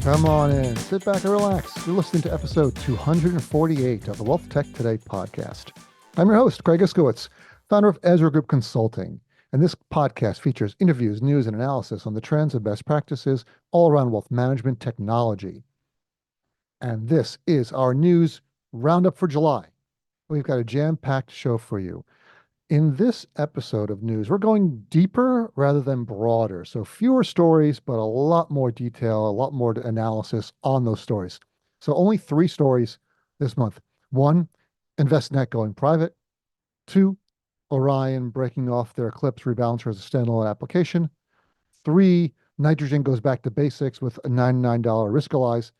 Come on in, sit back and relax. You're listening to episode 248 of the WealthTech Today podcast. I'm your host, Craig Iskowitz, founder of Ezra Group Consulting. And this podcast features interviews, news, and analysis on the trends and best practices all around wealth management technology. And this is our news roundup for July. We've got a jam-packed show for you. In this episode of news, we're going deeper rather than broader. So fewer stories, but a lot more detail, a lot more analysis on those stories. So only 3 stories this month. 1, Envestnet going private. 2, Orion breaking off their Eclipse rebalancer as a standalone application. 3, Nitrogen goes back to basics with a $99 Riskalyze.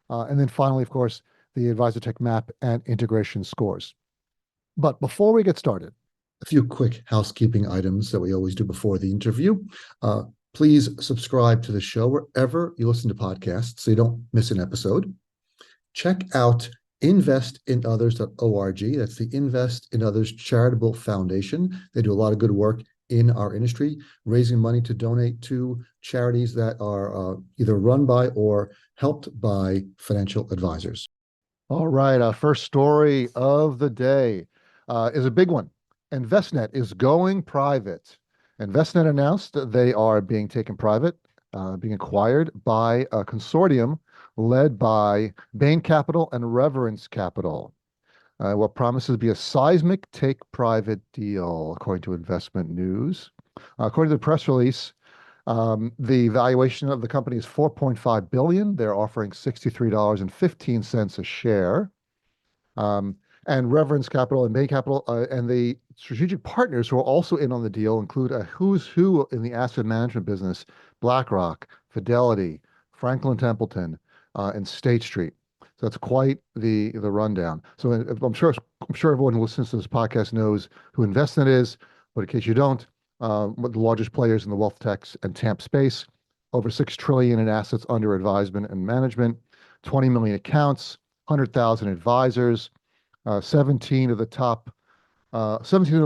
And then finally, of course, the AdvisorTech map and integration scores. But before we get started, a few quick housekeeping items that we always do before the interview. Please subscribe to the show wherever you listen to podcasts so you don't miss an episode. Check out investinothers.org. That's the Invest in Others Charitable Foundation. They do a lot of good work in our industry, raising money to donate to charities that are either run by or helped by financial advisors. All right, our first story of the day is a big one. Envestnet is going private. Envestnet announced that they are being taken private, being acquired by a consortium led by Bain Capital and Reverence Capital. What promises to be a seismic take-private deal, according to Investment News. According to the press release, the valuation of the company is $4.5 billion. They're offering $63.15 a share. And Reverence Capital and Bain Capital and the strategic partners who are also in on the deal include a who's who in the asset management business: BlackRock, Fidelity, Franklin Templeton, and State Street. So that's quite the rundown. So I'm sure everyone who listens to this podcast knows who Envestnet is, but in case you don't, one of the largest players in the wealth techs and TAMP space, over $6 trillion in assets under advisement and management, 20 million accounts, 100,000 advisors. 17 of the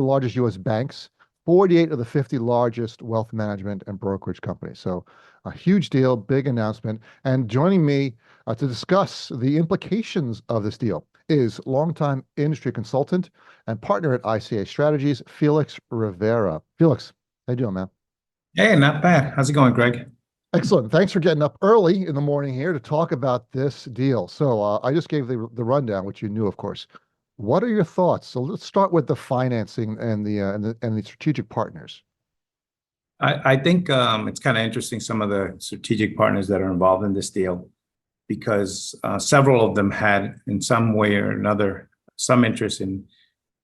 largest U.S. banks, 48 of the 50 largest wealth management and brokerage companies. So a huge deal, big announcement. And joining me to discuss the implications of this deal is longtime industry consultant and partner at ICA Strategies, Felix Rivera. Felix, how you doing, man? Hey, not bad. How's it going, Greg? Excellent. Thanks for getting up early in the morning here to talk about this deal. So I just gave the rundown, which you knew, of course. What are your thoughts? So let's start with the financing and the strategic partners. I think it's kind of interesting, some of the strategic partners that are involved in this deal, because several of them had, in some way or another, some interest in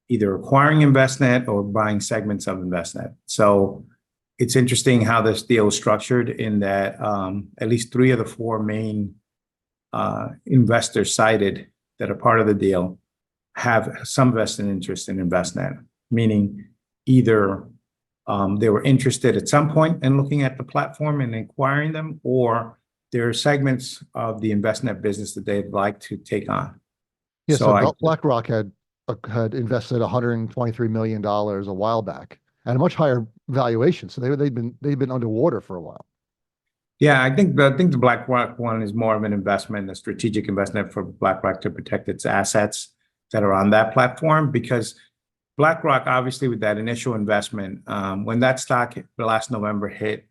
either acquiring Envestnet or buying segments of Envestnet. So it's interesting how this deal is structured, in that at least 3 of the 4 main investors cited that are part of the deal have some vested interest in Envestnet, meaning either they were interested at some point in looking at the platform and acquiring them, or there are segments of the Envestnet business that they'd like to take on. Yeah, so BlackRock had invested $123 million a while back at a much higher valuation. So they've been underwater for a while. Yeah, I think the BlackRock one is more of an investment, a strategic investment for BlackRock to protect its assets that are on that platform, because BlackRock, obviously, with that initial investment, when that stock last November hit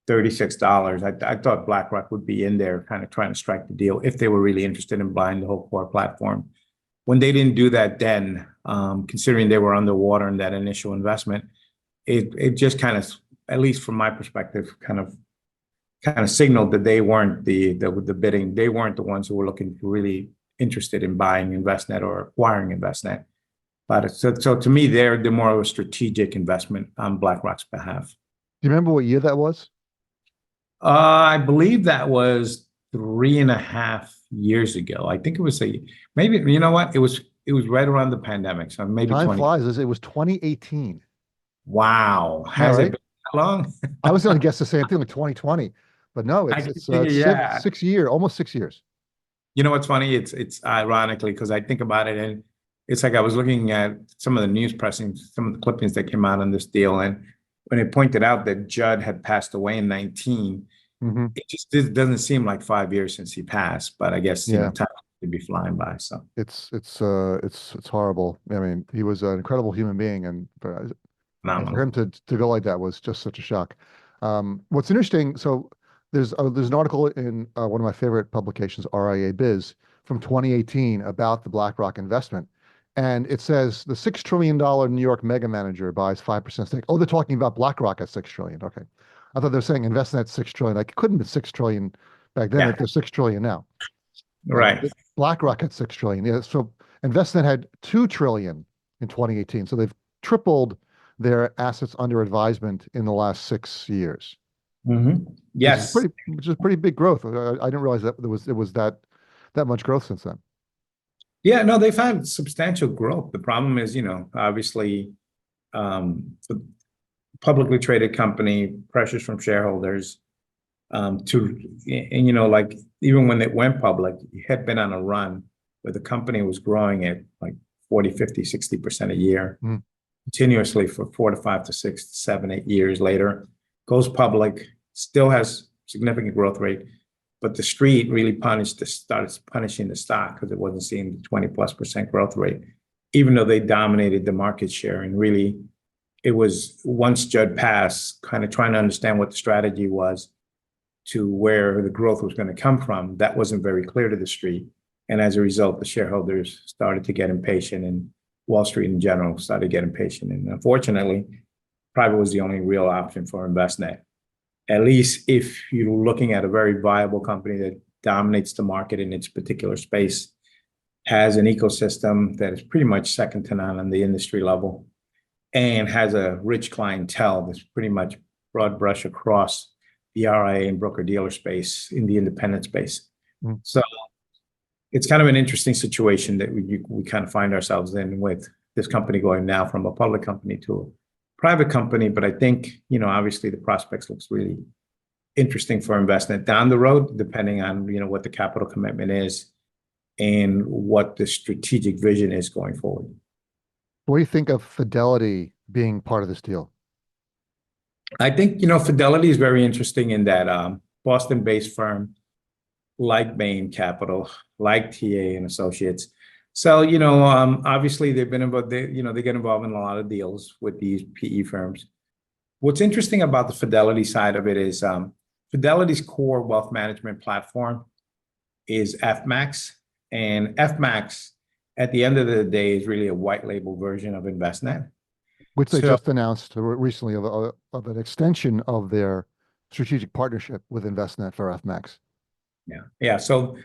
$36, I thought BlackRock would be in there kind of trying to strike the deal if they were really interested in buying the whole core platform. When they didn't do that then, considering they were underwater in that initial investment, it just kind of, at least from my perspective, kind of signaled that they weren't the bidding. They weren't the ones who were looking for really interested in buying Envestnet or acquiring Envestnet. But so to me, they're more of a strategic investment on BlackRock's behalf. Do you remember what year that was? I believe that was 3.5 years ago. I think it was maybe, you know what? It was right around the pandemic. So maybe time flies. It was 2018. Wow. Has it been that long? I was going to guess the same thing, like 2020, but no, it's 6 years, almost 6 years. You know what's funny? It's ironically, because I think about it, and it's like I was looking at some of the news pressings, some of the clippings that came out on this deal, and when it pointed out that Judd had passed away in 2019, Hmm. It doesn't seem like 5 years since he passed, but I guess, Yeah, time could be flying by. So, it's horrible. I mean, he was an incredible human being, and for phenomenal. him to go like that was just such a shock. What's interesting, so there's an article in one of my favorite publications, RIA Biz, from 2018 about the BlackRock investment, and it says the $6 trillion New York mega manager buys 5% stake. Oh, they're talking about BlackRock at 6 trillion. Okay, I thought they were saying investment at 6 trillion. Like it couldn't be 6 trillion back then. Yeah, If there's 6 trillion now. right. BlackRock had 6 trillion. Yeah, so Envestnet had 2 trillion in 2018. So they've tripled their assets under advisement in the last 6 years, Yes. which is pretty big growth. I didn't realize that it was that much growth since then. Yeah, no, they've had substantial growth. The problem is, obviously, the publicly traded company, pressures from shareholders, and like even when it went public, it had been on a run where the company was growing at like 40, 50, 60% a year, Mm. continuously for 4 to 5 to 6 to 7, 8 years later, goes public, still has significant growth rate, but the street really started punishing the stock because it wasn't seeing the 20+% growth rate, even though they dominated the market share. And really, it was once Judd passed, kind of trying to understand what the strategy was to where the growth was going to come from. That wasn't very clear to the street. And as a result, the shareholders started to get impatient, and Wall Street in general started getting impatient. And unfortunately, private was the only real option for Envestnet. At least if you're looking at a very viable company that dominates the market in its particular space, has an ecosystem that is pretty much second to none on the industry level, and has a rich clientele that's pretty much broad brush across the RIA and broker-dealer space in the independent space. Mm. So it's kind of an interesting situation that we kind of find ourselves in with this company going now from a public company to a private company. But I think, obviously the prospects looks really interesting for investment down the road, depending on, what the capital commitment is and what the strategic vision is going forward. What do you think of Fidelity being part of this deal? I think, Fidelity is very interesting in that Boston-based firm, like Bain Capital, like TA and Associates. So, obviously they've been involved, they get involved in a lot of deals with these PE firms. What's interesting about the Fidelity side of it is Fidelity's core wealth management platform is FMAX. And FMAX, at the end of the day, is really a white label version of Envestnet. Which they So, just announced recently of an extension of their strategic partnership with Envestnet for FMAX. yeah. So,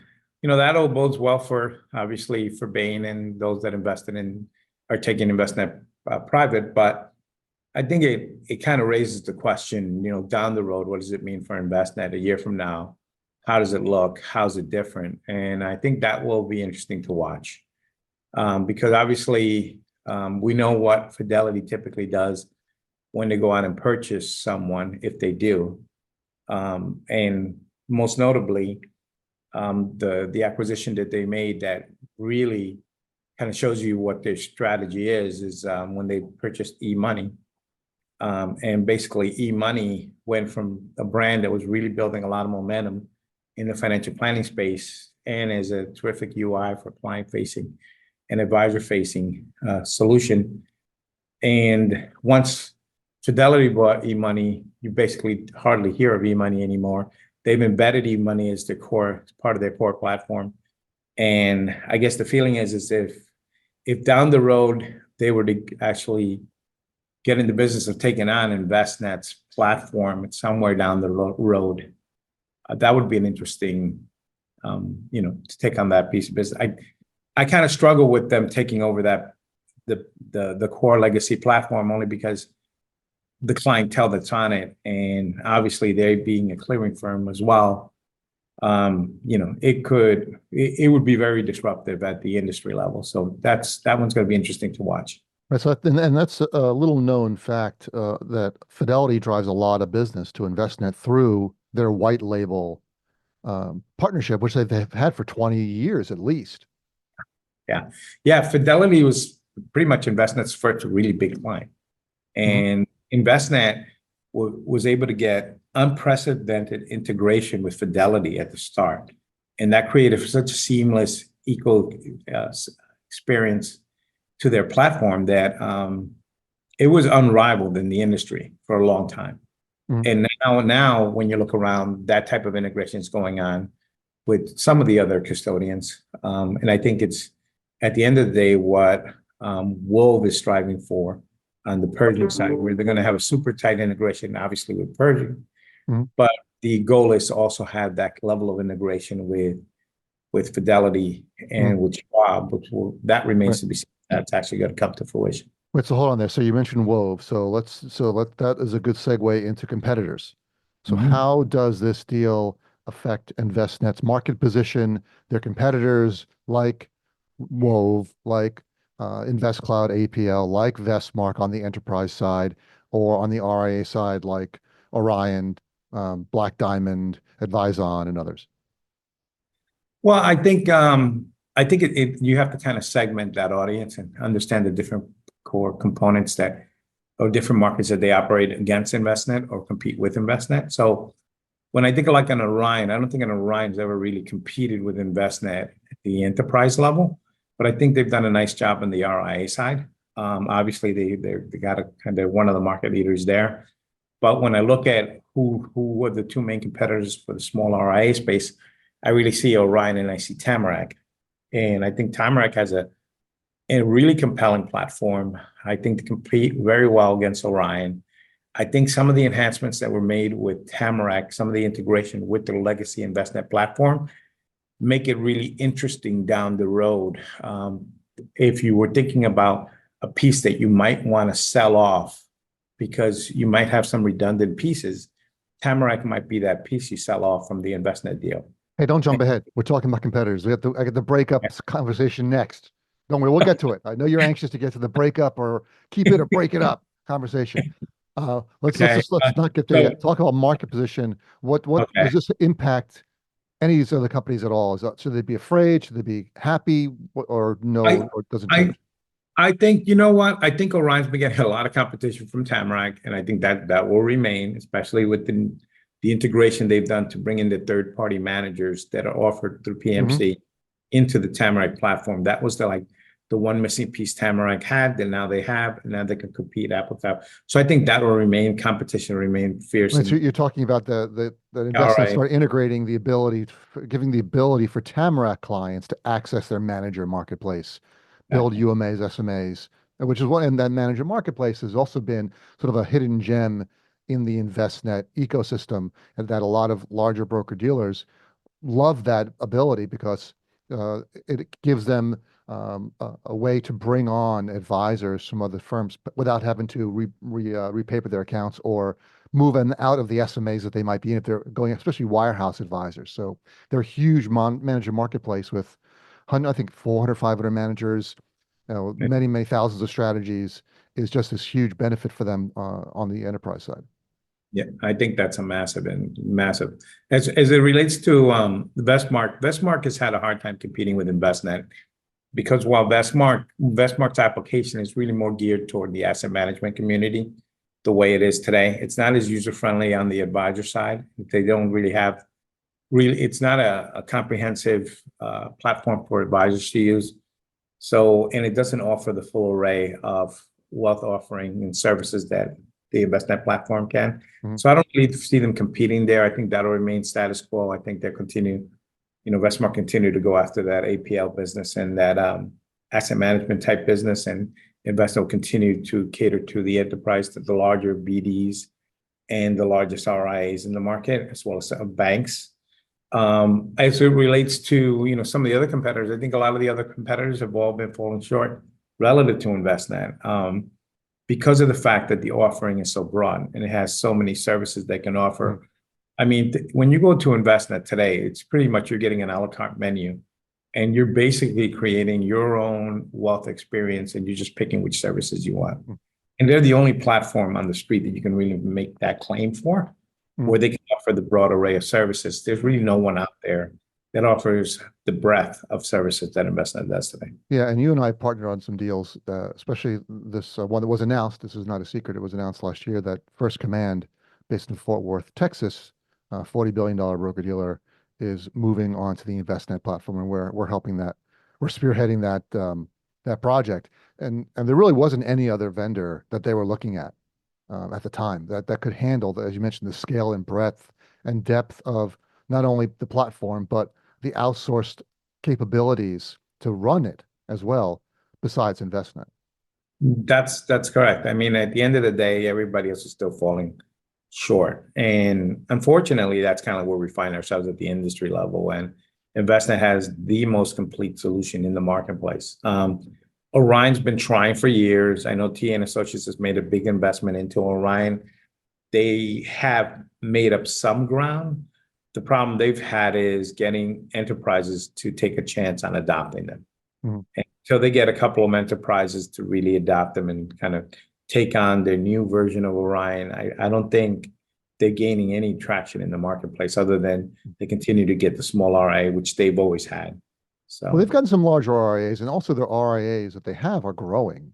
that all bodes well for, obviously, for Bain and those that invested in are taking Envestnet private. But I think it kind of raises the question, down the road, what does it mean for Envestnet a year from now? How does it look? How's it different? And I think that will be interesting to watch, because obviously we know what Fidelity typically does when they go out and purchase someone, if they do. And most notably, the acquisition that they made that really kind of shows you what their strategy is when they purchased eMoney. And basically eMoney went from a brand that was really building a lot of momentum in the financial planning space and is a terrific UI for client facing and advisor facing solution. And once Fidelity bought eMoney, you basically hardly hear of eMoney anymore. They've embedded eMoney as the core part of their core platform. And I guess the feeling is if down the road they were to actually get in the business of taking on Envestnet's platform somewhere down the road, that would be an interesting, to take on that piece of business. I kind of struggle with them taking over that the core legacy platform, only because the clientele that's on it, and obviously they being a clearing firm as well, it would be very disruptive at the industry level. So that one's going to be interesting to watch. Right, so and that's a little known fact that Fidelity drives a lot of business to Envestnet through their white label partnership, which they've had for 20 years at least. Yeah. Fidelity was pretty much Envestnet's first really big client, and Envestnet was able to get unprecedented integration with Fidelity at the start. And that created such a seamless experience to their platform that it was unrivaled in the industry for a long time. And now when you look around, that type of integration is going on with some of the other custodians. And I think it's at the end of the day what Wove is striving for on the Pershing side, where they're going to have a super tight integration, obviously with Pershing, but the goal is to also have that level of integration with Fidelity and with Schwab, that remains to be seen. That's actually going to come to fruition. Wait, so hold on there. So you mentioned Wove. So that is a good segue into competitors. So how does this deal affect Envestnet's market position, their competitors like Wove, like InvestCloud APL, like Vestmark on the enterprise side, or on the RIA side, like Orion, Black Diamond, Advizon, and others? Well, I think you have to kind of segment that audience and understand the different core components that or different markets that they operate against Envestnet or compete with Envestnet. So when I think of like an Orion, I don't think an Orion's ever really competed with Envestnet at the enterprise level, but I think they've done a nice job on the RIA side. Obviously, they got a kind of one of the market leaders there. But when I look at who were the two main competitors for the small RIA space, I really see Orion and I see Tamarac. And I think Tamarac has a really compelling platform. I think to compete very well against Orion. I think some of the enhancements that were made with Tamarac, some of the integration with the legacy Envestnet platform, make it really interesting down the road. If you were thinking about a piece that you might want to sell off because you might have some redundant pieces, Tamarac might be that piece you sell off from the Envestnet deal. Hey, don't jump ahead. We're talking about competitors. I get the breakup conversation next. Don't worry, we'll get to it. I know you're anxious to get to the breakup or keep it or break it up conversation. Let's not get there yet. Talk about market position. What does this impact any of these other companies at all? Should they be afraid? Should they be happy? Or no? Or doesn't change? I think, you know what? I think Orion's been getting a lot of competition from Tamarac, and I think that will remain, especially with the integration they've done to bring in the third-party managers that are offered through PMC into the Tamarac platform. That was the one missing piece Tamarac had that now they have, and now they can compete apple to apple. So I think that will remain, competition will remain fierce. So you're talking about the investments start integrating the ability, giving the ability for Tamarac clients to access their manager marketplace, build UMAs, SMAs, which is and that manager marketplace has also been sort of a hidden gem in the Envestnet ecosystem, and that a lot of larger broker dealers love that ability because it gives them a way to bring on advisors from other firms without having to repaper their accounts or move them out of the SMAs that they might be in if they're going, especially wirehouse advisors. So they're a huge manager marketplace with, I think, 400, 500 managers, many, many thousands of strategies is just this huge benefit for them on the enterprise side. Yeah, I think that's a massive. As it relates to Vestmark has had a hard time competing with Envestnet because while Vestmark's application is really more geared toward the asset management community, the way it is today, it's not as user-friendly on the advisor side. They don't really have it's not a comprehensive platform for advisors to use. So, and it doesn't offer the full array of wealth offering and services that the Envestnet platform can. So I don't really see them competing there. I think that'll remain status quo. I think they'll continue, Vestmark continue to go after that APL business and that asset management type business, and Envestnet will continue to cater to the enterprise, to the larger BDs and the largest RIAs in the market, as well as banks. As it relates to, some of the other competitors, I think a lot of the other competitors have all been falling short relative to Envestnet. Because of the fact that the offering is so broad and it has so many services they can offer. I mean, when you go to Envestnet today, it's pretty much you're getting an a la carte menu and you're basically creating your own wealth experience and you're just picking which services you want. And they're the only platform on the street that you can really make that claim for, where they can offer the broad array of services. There's really no one out there that offers the breadth of services that Envestnet does today. Yeah, and you and I partnered on some deals, especially this one that was announced. This is not a secret. It was announced last year that First Command based in Fort Worth, Texas, $40 billion broker-dealer, is moving on to the Envestnet platform, and we're helping that. We're spearheading that project. And there really wasn't any other vendor that they were looking at the time that could handle, as you mentioned, the scale and breadth and depth of not only the platform, but the outsourced capabilities to run it as well, besides Envestnet. That's correct. I mean, at the end of the day, everybody else is still falling short. And unfortunately, that's kind of where we find ourselves at the industry level. And Envestnet has the most complete solution in the marketplace. Orion's been trying for years. I know TA and Associates has made a big investment into Orion. They have made up some ground. The problem they've had is getting enterprises to take a chance on adopting them. So they get a couple of enterprises to really adopt them and kind of take on their new version of Orion. I don't think they're gaining any traction in the marketplace other than they continue to get the small RIA, which they've always had. So Well, they've gotten some larger RIAs, and also their RIAs that they have are growing.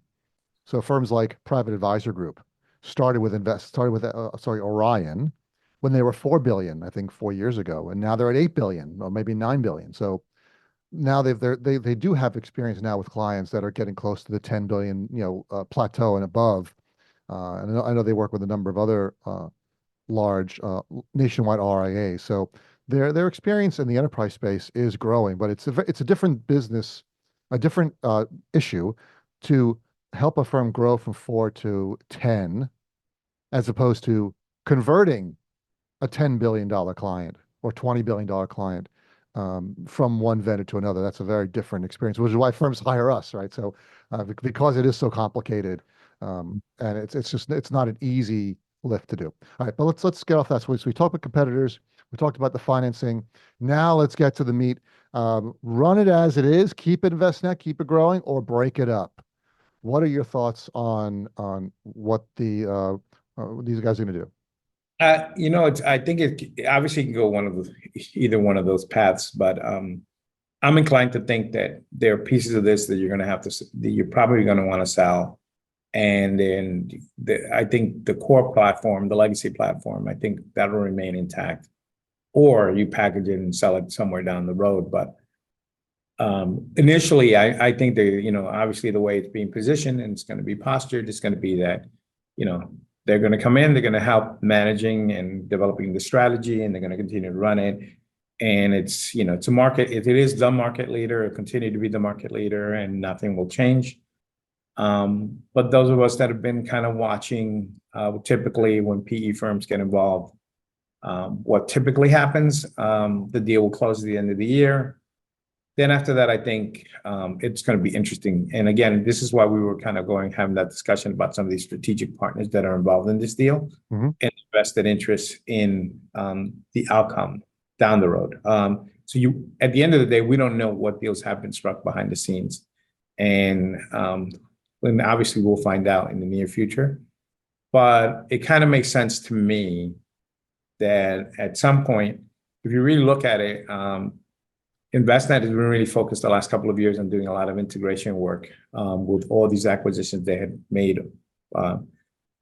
So firms like Private Advisor Group started with Orion when they were 4 billion, I think 4 years ago, and now they're at 8 billion or maybe 9 billion. So now they do have experience now with clients that are getting close to the 10 billion, plateau and above. And I know they work with a number of other large nationwide RIAs. So their experience in the enterprise space is growing, but it's a different business, a different issue to help a firm grow from 4 to 10, as opposed to converting a $10 billion client or $20 billion client from one vendor to another. That's a very different experience, which is why firms hire us, right? So because it is so complicated, and it's not an easy lift to do. All right, but let's get off that. So we talked about competitors, we talked about the financing. Now let's get to the meat. Run it as it is, keep it Envestnet, keep it growing, or break it up. What are your thoughts on what these guys are going to do? I think it obviously can go either one of those paths, but I'm inclined to think that there are pieces of this that you're probably going to want to sell. And then I think the core platform, the legacy platform, I think that'll remain intact, or you package it and sell it somewhere down the road. But initially, I think obviously the way it's being positioned and it's going to be postured, it's going to be that, they're going to come in, they're going to help managing and developing the strategy, and they're going to continue to run it. And it's a market, it is the market leader, it'll continue to be the market leader, and nothing will change. But those of us that have been kind of watching, typically when PE firms get involved, what typically happens, the deal will close at the end of the year. Then after that, I think it's going to be interesting. And again, this is why we were kind of having that discussion about some of these strategic partners that are involved in this deal and invested interest in the outcome down the road. So at the end of the day, we don't know what deals have been struck behind the scenes. And obviously we'll find out in the near future. But it kind of makes sense to me that at some point, if you really look at it, Envestnet has been really focused the last couple of years on doing a lot of integration work with all these acquisitions they had made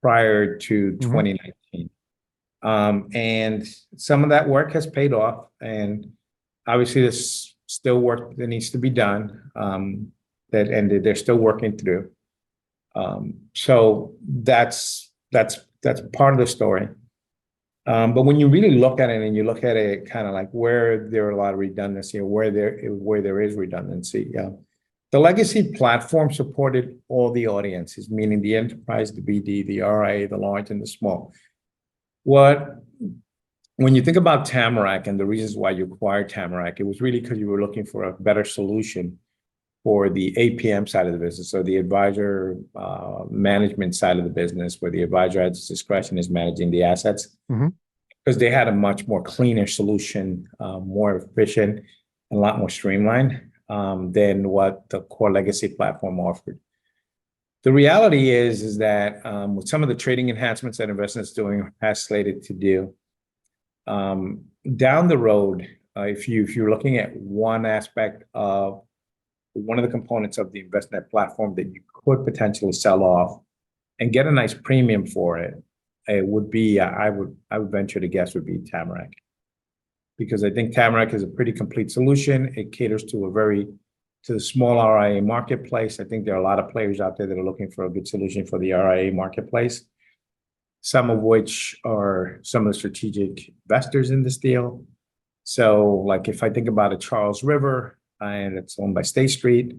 prior to 2019. And some of that work has paid off. And obviously there's still work that needs to be done and they're still working through. So that's part of the story. But when you really look at it and you look at it kind of like where there are a lot of redundancy or where there is redundancy, the legacy platform supported all the audiences, meaning the enterprise, the BD, the RIA, the large and the small. When you think about Tamarack and the reasons why you acquired Tamarack, it was really because you were looking for a better solution for the APM side of the business, so the advisor management side of the business, where the advisor at its discretion is managing the assets, because they had a much more cleaner solution, more efficient, and a lot more streamlined than what the core legacy platform offered. The reality is that with some of the trading enhancements that Envestnet's doing, has slated to do, down the road, if you're looking at one aspect of one of the components of the Envestnet platform that you could potentially sell off and get a nice premium for it, it would be, I would venture to guess would be Tamarack. Because I think Tamarack is a pretty complete solution. It caters to the small RIA marketplace. I think there are a lot of players out there that are looking for a good solution for the RIA marketplace, some of which are some of the strategic investors in this deal. So like if I think about a Charles River and it's owned by State Street,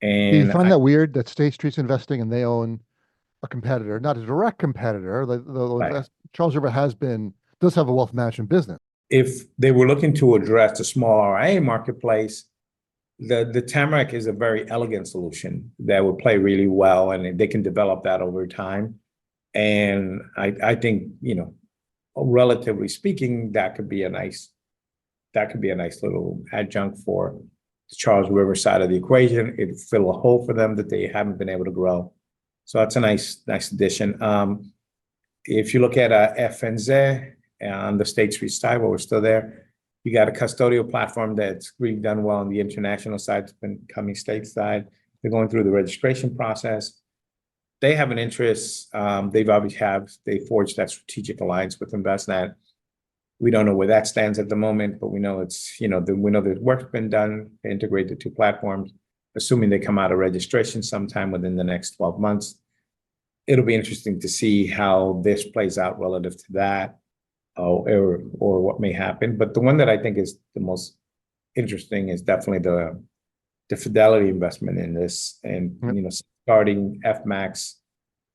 Do you and find that weird that State Street's investing and they own a competitor, not a direct competitor? Charles River does have a wealth management business. if they were looking to address the small RIA marketplace, the Tamarack is a very elegant solution that would play really well, and they can develop that over time. And I think, relatively speaking, that could be a nice little adjunct for the Charles River side of the equation. It'd fill a hole for them that they haven't been able to grow. So that's a nice addition. If you look at FNZ on the State Street side, where we're still there, you got a custodial platform that's really done well on the international side. It's been coming stateside. They're going through the registration process. They have an interest. They forged that strategic alliance with Envestnet. We don't know where that stands at the moment, but we know we know the work's been done to integrate the two platforms, assuming they come out of registration sometime within the next 12 months. It'll be interesting to see how this plays out relative to that, or what may happen. But the one that I think is the most interesting is definitely the Fidelity investment in this, and starting FMAX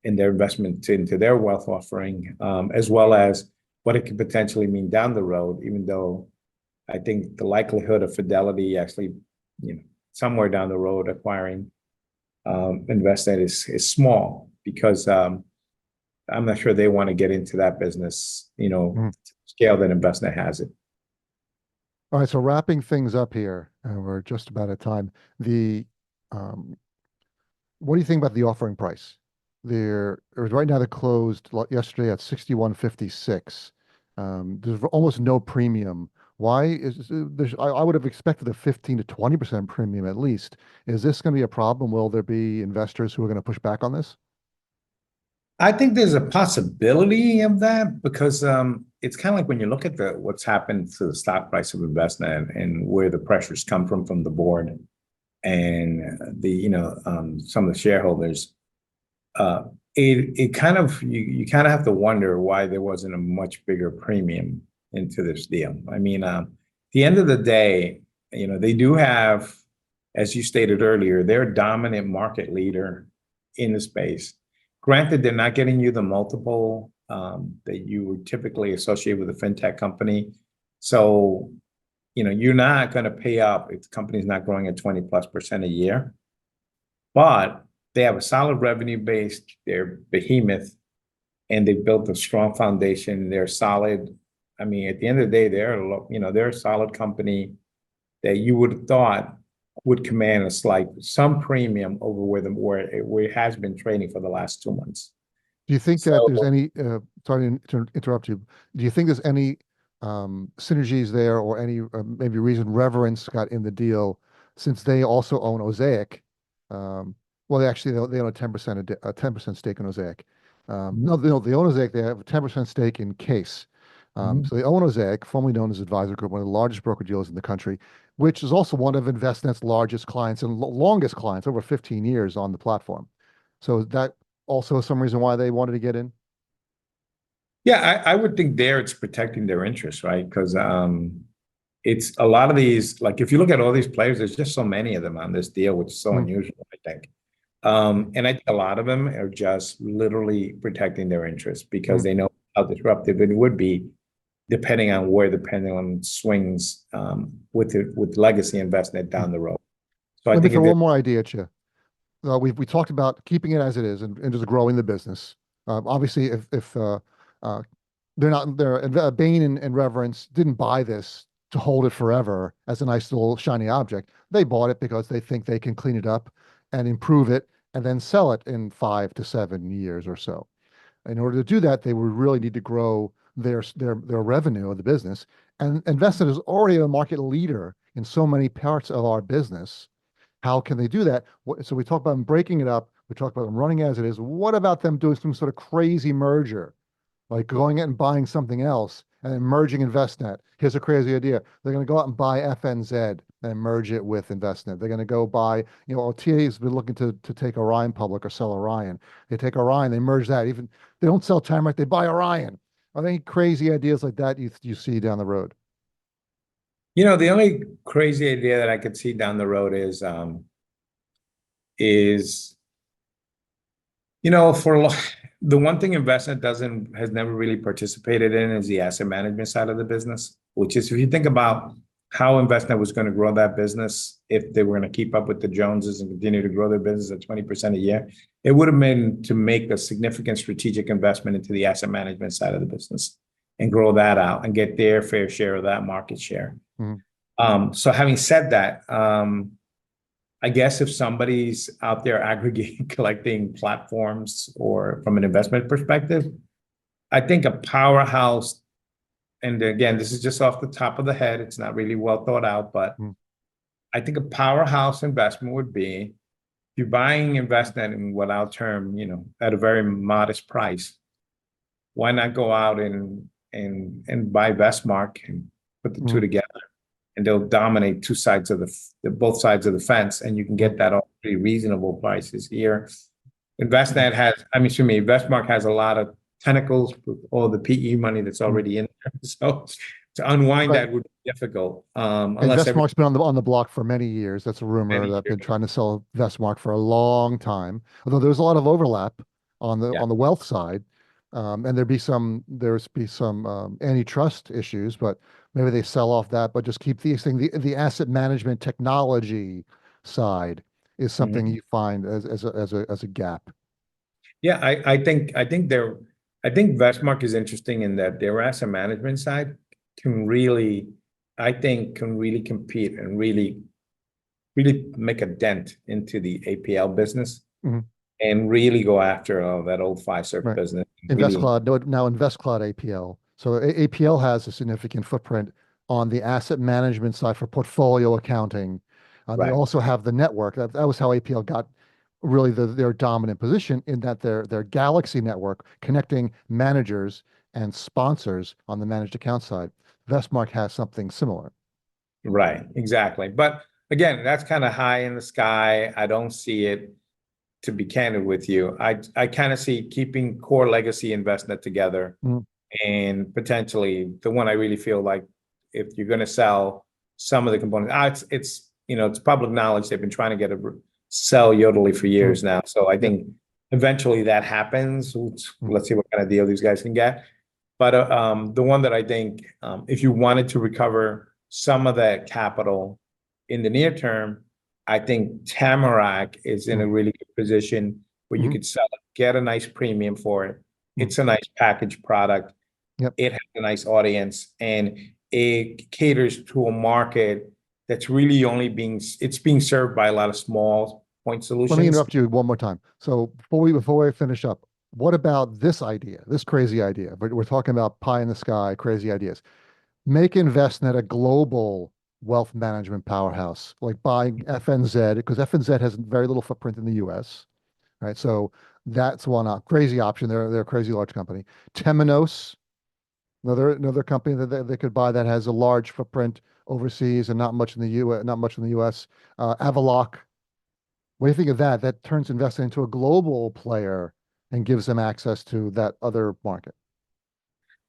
in their investment into their wealth offering, as well as what it could potentially mean down the road, even though I think the likelihood of Fidelity actually, somewhere down the road acquiring Envestnet is small, because I'm not sure they want to get into that business, scale that Envestnet has it. All right, so wrapping things up here, and we're just about at time. What do you think about the offering price? Right now, they're closed yesterday at 61.56. There's almost no premium. Why I would have expected a 15 to 20% premium at least. Is this going to be a problem? Will there be investors who are going to push back on this? I think there's a possibility of that, because it's kind of like when you look at what's happened to the stock price of Envestnet and where the pressures come from the board and some of the shareholders. You kind of have to wonder why there wasn't a much bigger premium into this deal. I mean, at the end of the day, they do have, as you stated earlier, they're a dominant market leader in the space. Granted, they're not getting you the multiple that you would typically associate with a fintech company. So, you're not going to pay up if the company's not growing at 20+% a year. But they have a solid revenue base. They're behemoth, and they've built a strong foundation. They're solid. I mean, at the end of the day, they're a solid company that you would have thought would command some premium over where it has been trading for the last 2 months. Do you think that there's any, sorry to interrupt you, do you think there's any synergies there, or any maybe reason Reverence got in the deal, since they also own Osaic? Well, they own a 10% stake in Osaic. No, they own Osaic. They have a 10% stake in Case. So they own Osaic, formerly known as Advisor Group, one of the largest broker dealers in the country, which is also one of Envestnet's largest clients and longest clients, over 15 years on the platform. So that also some reason why they wanted to get in? Yeah, I would think it's protecting their interests, right? Because it's a lot of these, like if you look at all these players, there's just so many of them on this deal, which is so unusual, I think. And I think a lot of them are just literally protecting their interests, because they know how disruptive it would be, depending on where the pendulum swings with legacy Envestnet down the road. So Let me throw one more idea at you. We talked about keeping it as it is and just growing the business. Obviously, if Bain and Reverence didn't buy this to hold it forever as a nice little shiny object. They bought it because they think they can clean it up and improve it and then sell it in 5 to 7 years or so. In order to do that, they would really need to grow their revenue of the business. And Envestnet is already a market leader in so many parts of our business. How can they do that? So we talk about them breaking it up. We talk about them running as it is. What about them doing some sort of crazy merger like going out and buying something else and then merging InvestNet. Here's a crazy idea. They're going to go out and buy FNZ and merge it with InvestNet. They're going to go buy, OTA's been looking to take Orion public or sell Orion. They take Orion, they merge that. Even they don't sell Tamarack, they buy Orion. Are there any crazy ideas like that you see down the road? The only crazy idea that I could see down the road is for the one thing investment has never really participated in is the asset management side of the business, which is if you think about how Investnet was going to grow that business, if they were going to keep up with the Joneses and continue to grow their business at 20% a year, it would have been to make a significant strategic investment into the asset management side of the business and grow that out and get their fair share of that market share. Mm-hmm. So having said that, I guess if somebody's out there aggregating, collecting platforms or from an investment perspective, I think a powerhouse, and again, this is just off the top of the head, it's not really well thought out, but I think a powerhouse investment would be if you're buying InvestNet in what I'll term, at a very modest price, why not go out and buy Vestmark and put the two together? And they'll dominate both sides of the fence, and you can get that all pretty reasonable prices here. Vestmark has a lot of tentacles with all the PE money that's already in there. So to unwind that would be difficult. Unless Vestmark's been on the block for many years. That's a rumor that I've been trying to sell Vestmark for a long time. Although there's a lot of overlap on the wealth side. And there's be some antitrust issues, but maybe they sell off that, but just keep these things. The asset management technology side is something you find as a gap. Yeah, I think Vestmark is interesting in that their asset management side can really compete and really make a dent into the APL business. And really go after that old Fiserv business. InvestCloud, now InvestCloud APL. So APL has a significant footprint on the asset management side for portfolio accounting. They also have the network. That was how APL got really their dominant position in that their Galaxy network connecting managers and sponsors on the managed account side. Vestmark has something similar. Right, exactly. But again, that's kind of high in the sky. I don't see it. To be candid with you, I kind of see keeping core legacy InvestNet together, and potentially the one I really feel like if you're going to sell some of the components, it's public knowledge they've been trying to sell Yodely for years now. So I think eventually that happens. Let's see what kind of deal these guys can get. But the one that I think if you wanted to recover some of that capital in the near term, I think Tamarack is in a really good position where you could sell it, get a nice premium for it. It's a nice packaged product. It has a nice audience, and it caters to a market that's really it's being served by a lot of small point solutions. Let me interrupt you one more time. So before we finish up, what about this idea, this crazy idea? But we're talking about pie in the sky, crazy ideas. Make InvestNet a global wealth management powerhouse, like buying FNZ, because FNZ has very little footprint in the US, right? So that's one crazy option. They're a crazy large company. Temenos, another company that they could buy that has a large footprint overseas and not much in the US. Avaloq. What do you think of that? That turns InvestNet into a global player and gives them access to that other market.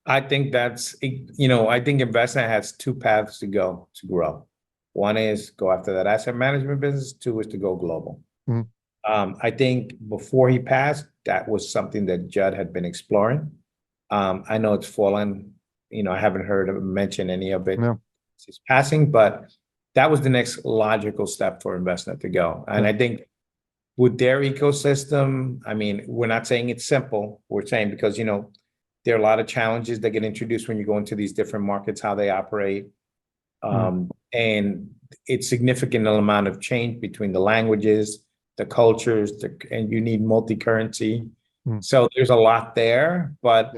I think I think InvestNet has two paths to go to grow. One is go after that asset management business. Two is to go global. I think before he passed, that was something that Judd had been exploring. I know it's fallen. I haven't heard him mention any of it since passing, but that was the next logical step for InvestNet to go. And I think with their ecosystem, we're not saying it's simple. We're saying because, there are a lot of challenges that get introduced when you go into these different markets, how they operate. And it's significant amount of change between the languages, the cultures, and you need multi-currency. So there's a lot there, but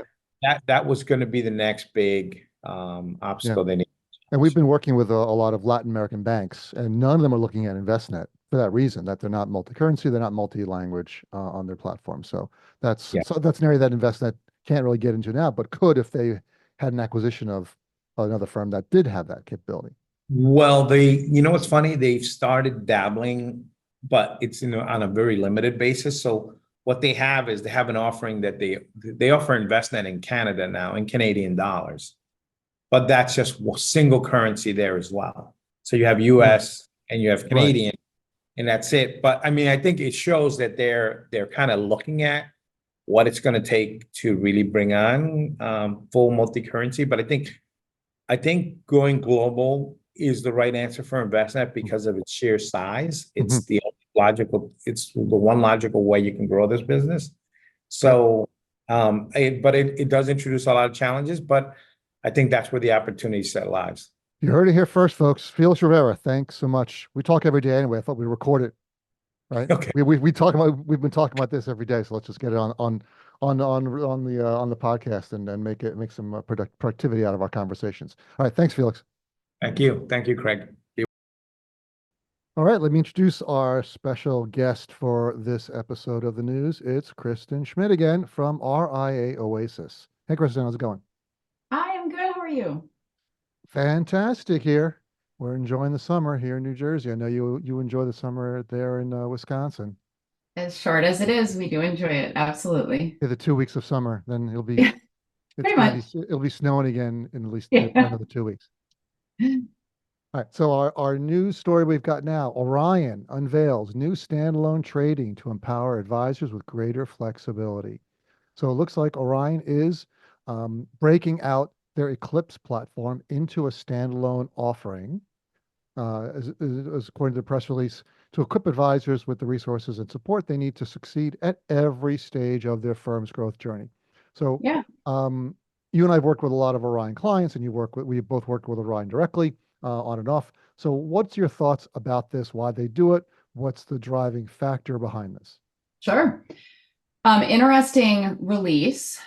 that was going to be the next big obstacle they need. And we've been working with a lot of Latin American banks, and none of them are looking at InvestNet for that reason, that they're not multi-currency, they're not multi-language on their platform. So that's an area that InvestNet can't really get into now, but could if they had an acquisition of another firm that did have that capability. Well, you know what's funny? They've started dabbling, but it's on a very limited basis. So what they have is they have an offering that they offer investment in Canada now in Canadian dollars, but that's just single currency there as well. So you have US and you have Canadian, and that's it. But I mean, I think it shows that they're kind of looking at what it's going to take to really bring on full multi-currency. But I think going global is the right answer for Envestnet because of its sheer size. It's the one logical way you can grow this business. So, but it does introduce a lot of challenges, but I think that's where the opportunity set lies. You heard it here first, folks. Felix Rivera, thanks so much. We talk every day anyway. I thought we'd record it, right? Okay. We've been talking about this every day, so let's just get it on the podcast and make some productivity out of our conversations. All right, thanks, Felix. Thank you, Craig. All right, let me introduce our special guest for this episode of the news. It's Kristen Schmidt again from RIA Oasis. Hey, Kristen, how's it going? Hi, I'm good. How are you? Fantastic here. We're enjoying the summer here in New Jersey. I know you enjoy the summer there in Wisconsin. As short as it is, we do enjoy it. Absolutely. Yeah, the 2 weeks of summer, then it'll be Pretty much. it'll be snowing again in at least Yeah. another 2 weeks. All right, so our news story we've got now, Orion unveils new standalone trading to empower advisors with greater flexibility. So it looks like Orion is breaking out their Eclipse platform into a standalone offering, as according to the press release, to equip advisors with the resources and support they need to succeed at every stage of their firm's growth journey. So Yeah. you and I have worked with a lot of Orion clients, and we both worked with Orion directly. On and off. So what's your thoughts about this? Why they do it? What's the driving factor behind this? Sure. Interesting release.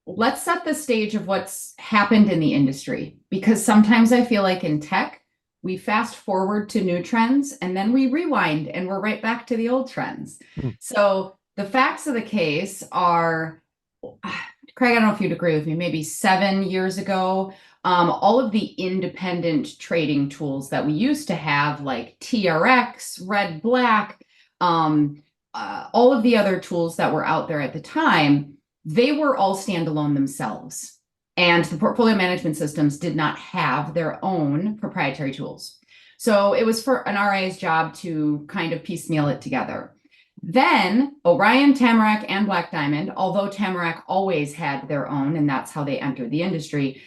Let's set the stage of what's happened in the industry, because sometimes I feel like in tech, we fast forward to new trends and then we rewind and we're right back to the old trends. So the facts of the case are, Craig, I don't know if you'd agree with me, maybe 7 years ago, all of the independent trading tools that we used to have, like TRX, Red Black, all of the other tools that were out there at the time, they were all standalone themselves. And the portfolio management systems did not have their own proprietary tools. So it was for an RIA's job to kind of piecemeal it together. Then Orion, Tamarack, and Black Diamond, although Tamarack always had their own, and that's how they entered the industry,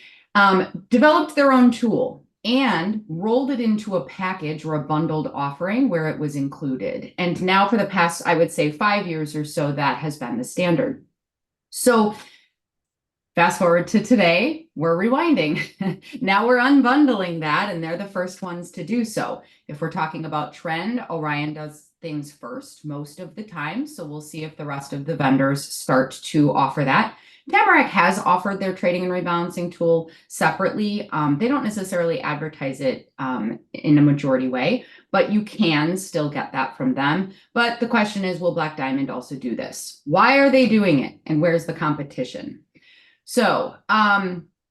developed their own tool and rolled it into a package or a bundled offering where it was included. And now for the past, I would say 5 years or so, that has been the standard. So fast forward to today, we're rewinding. Now we're unbundling that, and they're the first ones to do so. If we're talking about trend, Orion does things first most of the time. So we'll see if the rest of the vendors start to offer that. Tamarack has offered their trading and rebalancing tool separately. They don't necessarily advertise it in a majority way, but you can still get that from them. But the question is, will Black Diamond also do this? Why are they doing it? And where's the competition? So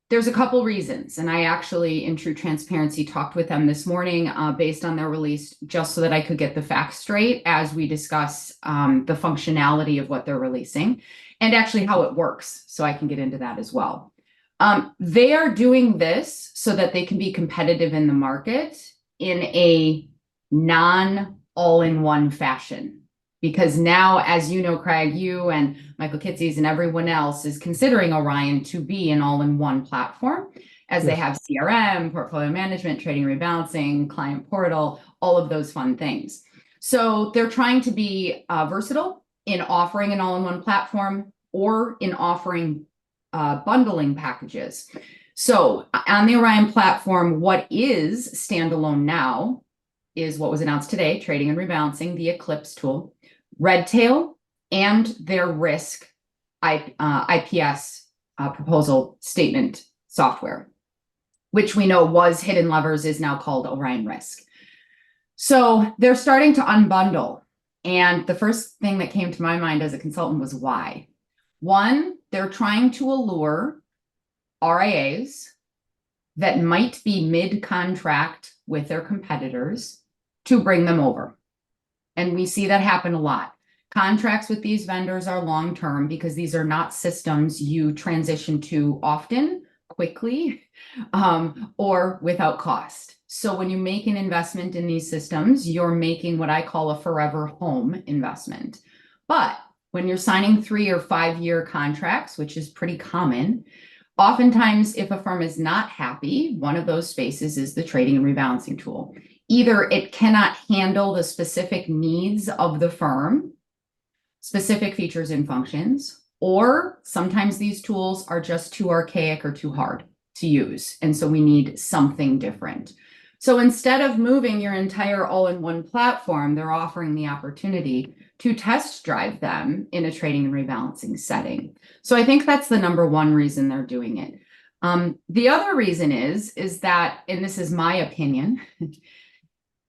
there's a couple reasons. And I actually, in true transparency, talked with them this morning based on their release, just so that I could get the facts straight as we discuss the functionality of what they're releasing and actually how it works. So I can get into that as well. They are doing this so that they can be competitive in the market in a non-all-in-one fashion. Because now, as you know, Craig, you and Michael Kitces and everyone else is considering Orion to be an all-in-one platform, as they have CRM, portfolio management, trading, rebalancing, client portal, all of those fun things. So they're trying to be versatile in offering an all-in-one platform or in offering bundling packages. So on the Orion platform, what is standalone now is what was announced today, trading and rebalancing, the Eclipse tool, Redtail, and their risk IPS proposal statement software, which we know was Hidden Levers, is now called Orion Risk. So they're starting to unbundle. And the first thing that came to my mind as a consultant was why? One, they're trying to allure RIAs that might be mid-contract with their competitors to bring them over. And we see that happen a lot. Contracts with these vendors are long-term because these are not systems you transition to often, quickly, or without cost. So when you make an investment in these systems, you're making what I call a forever home investment. But when you're signing 3 or 5 year contracts, which is pretty common, oftentimes if a firm is not happy, one of those spaces is the trading and rebalancing tool. Either it cannot handle the specific needs of the firm, specific features and functions, or sometimes these tools are just too archaic or too hard to use. And so we need something different. So instead of moving your entire all-in-one platform, they're offering the opportunity to test drive them in a trading and rebalancing setting. So I think that's the number one reason they're doing it. The other reason is that, and this is my opinion,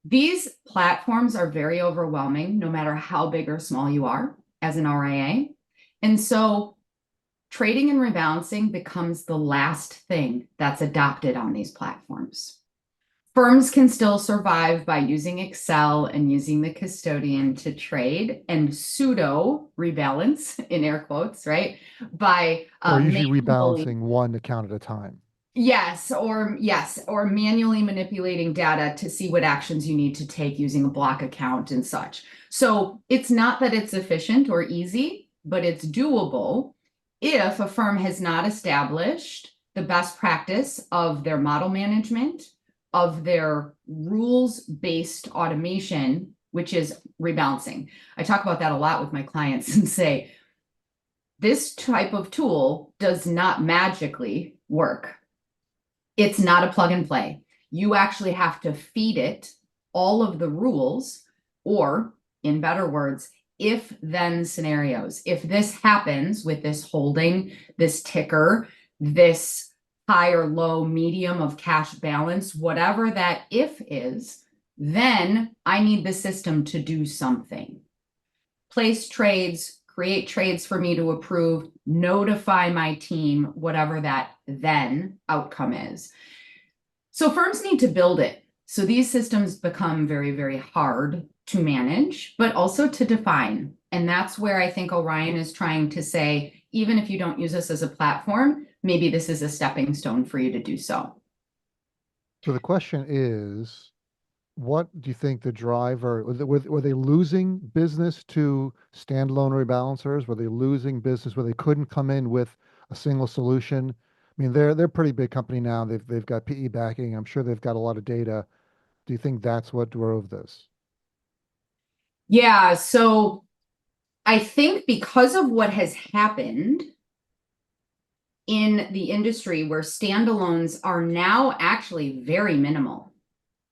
these platforms are very overwhelming, no matter how big or small you are as an RIA. And so trading and rebalancing becomes the last thing that's adopted on these platforms. Firms can still survive by using Excel and using the custodian to trade and pseudo rebalance, in air quotes, right? By Or usually manually, rebalancing one account at a time. yes, or manually manipulating data to see what actions you need to take using a block account and such. So it's not that it's efficient or easy, but it's doable if a firm has not established the best practice of their model management, of their rules-based automation, which is rebalancing. I talk about that a lot with my clients and say, this type of tool does not magically work. It's not a plug and play. You actually have to feed it all of the rules, or in better words, if then scenarios. If this happens with this holding, this ticker, this high or low medium of cash balance, whatever that if is, then I need the system to do something. Place trades, create trades for me to approve, notify my team, whatever that then outcome is. So firms need to build it. So these systems become very, very hard to manage, but also to define. And that's where I think Orion is trying to say, even if you don't use us as a platform, maybe this is a stepping stone for you to do so. So the question is, what do you think the driver, were they losing business to standalone rebalancers? Were they losing business where they couldn't come in with a single solution? I mean, they're a pretty big company now. They've got PE backing. I'm sure they've got a lot of data. Do you think that's what drove this? Yeah, so I think because of what has happened in the industry where standalones are now actually very minimal.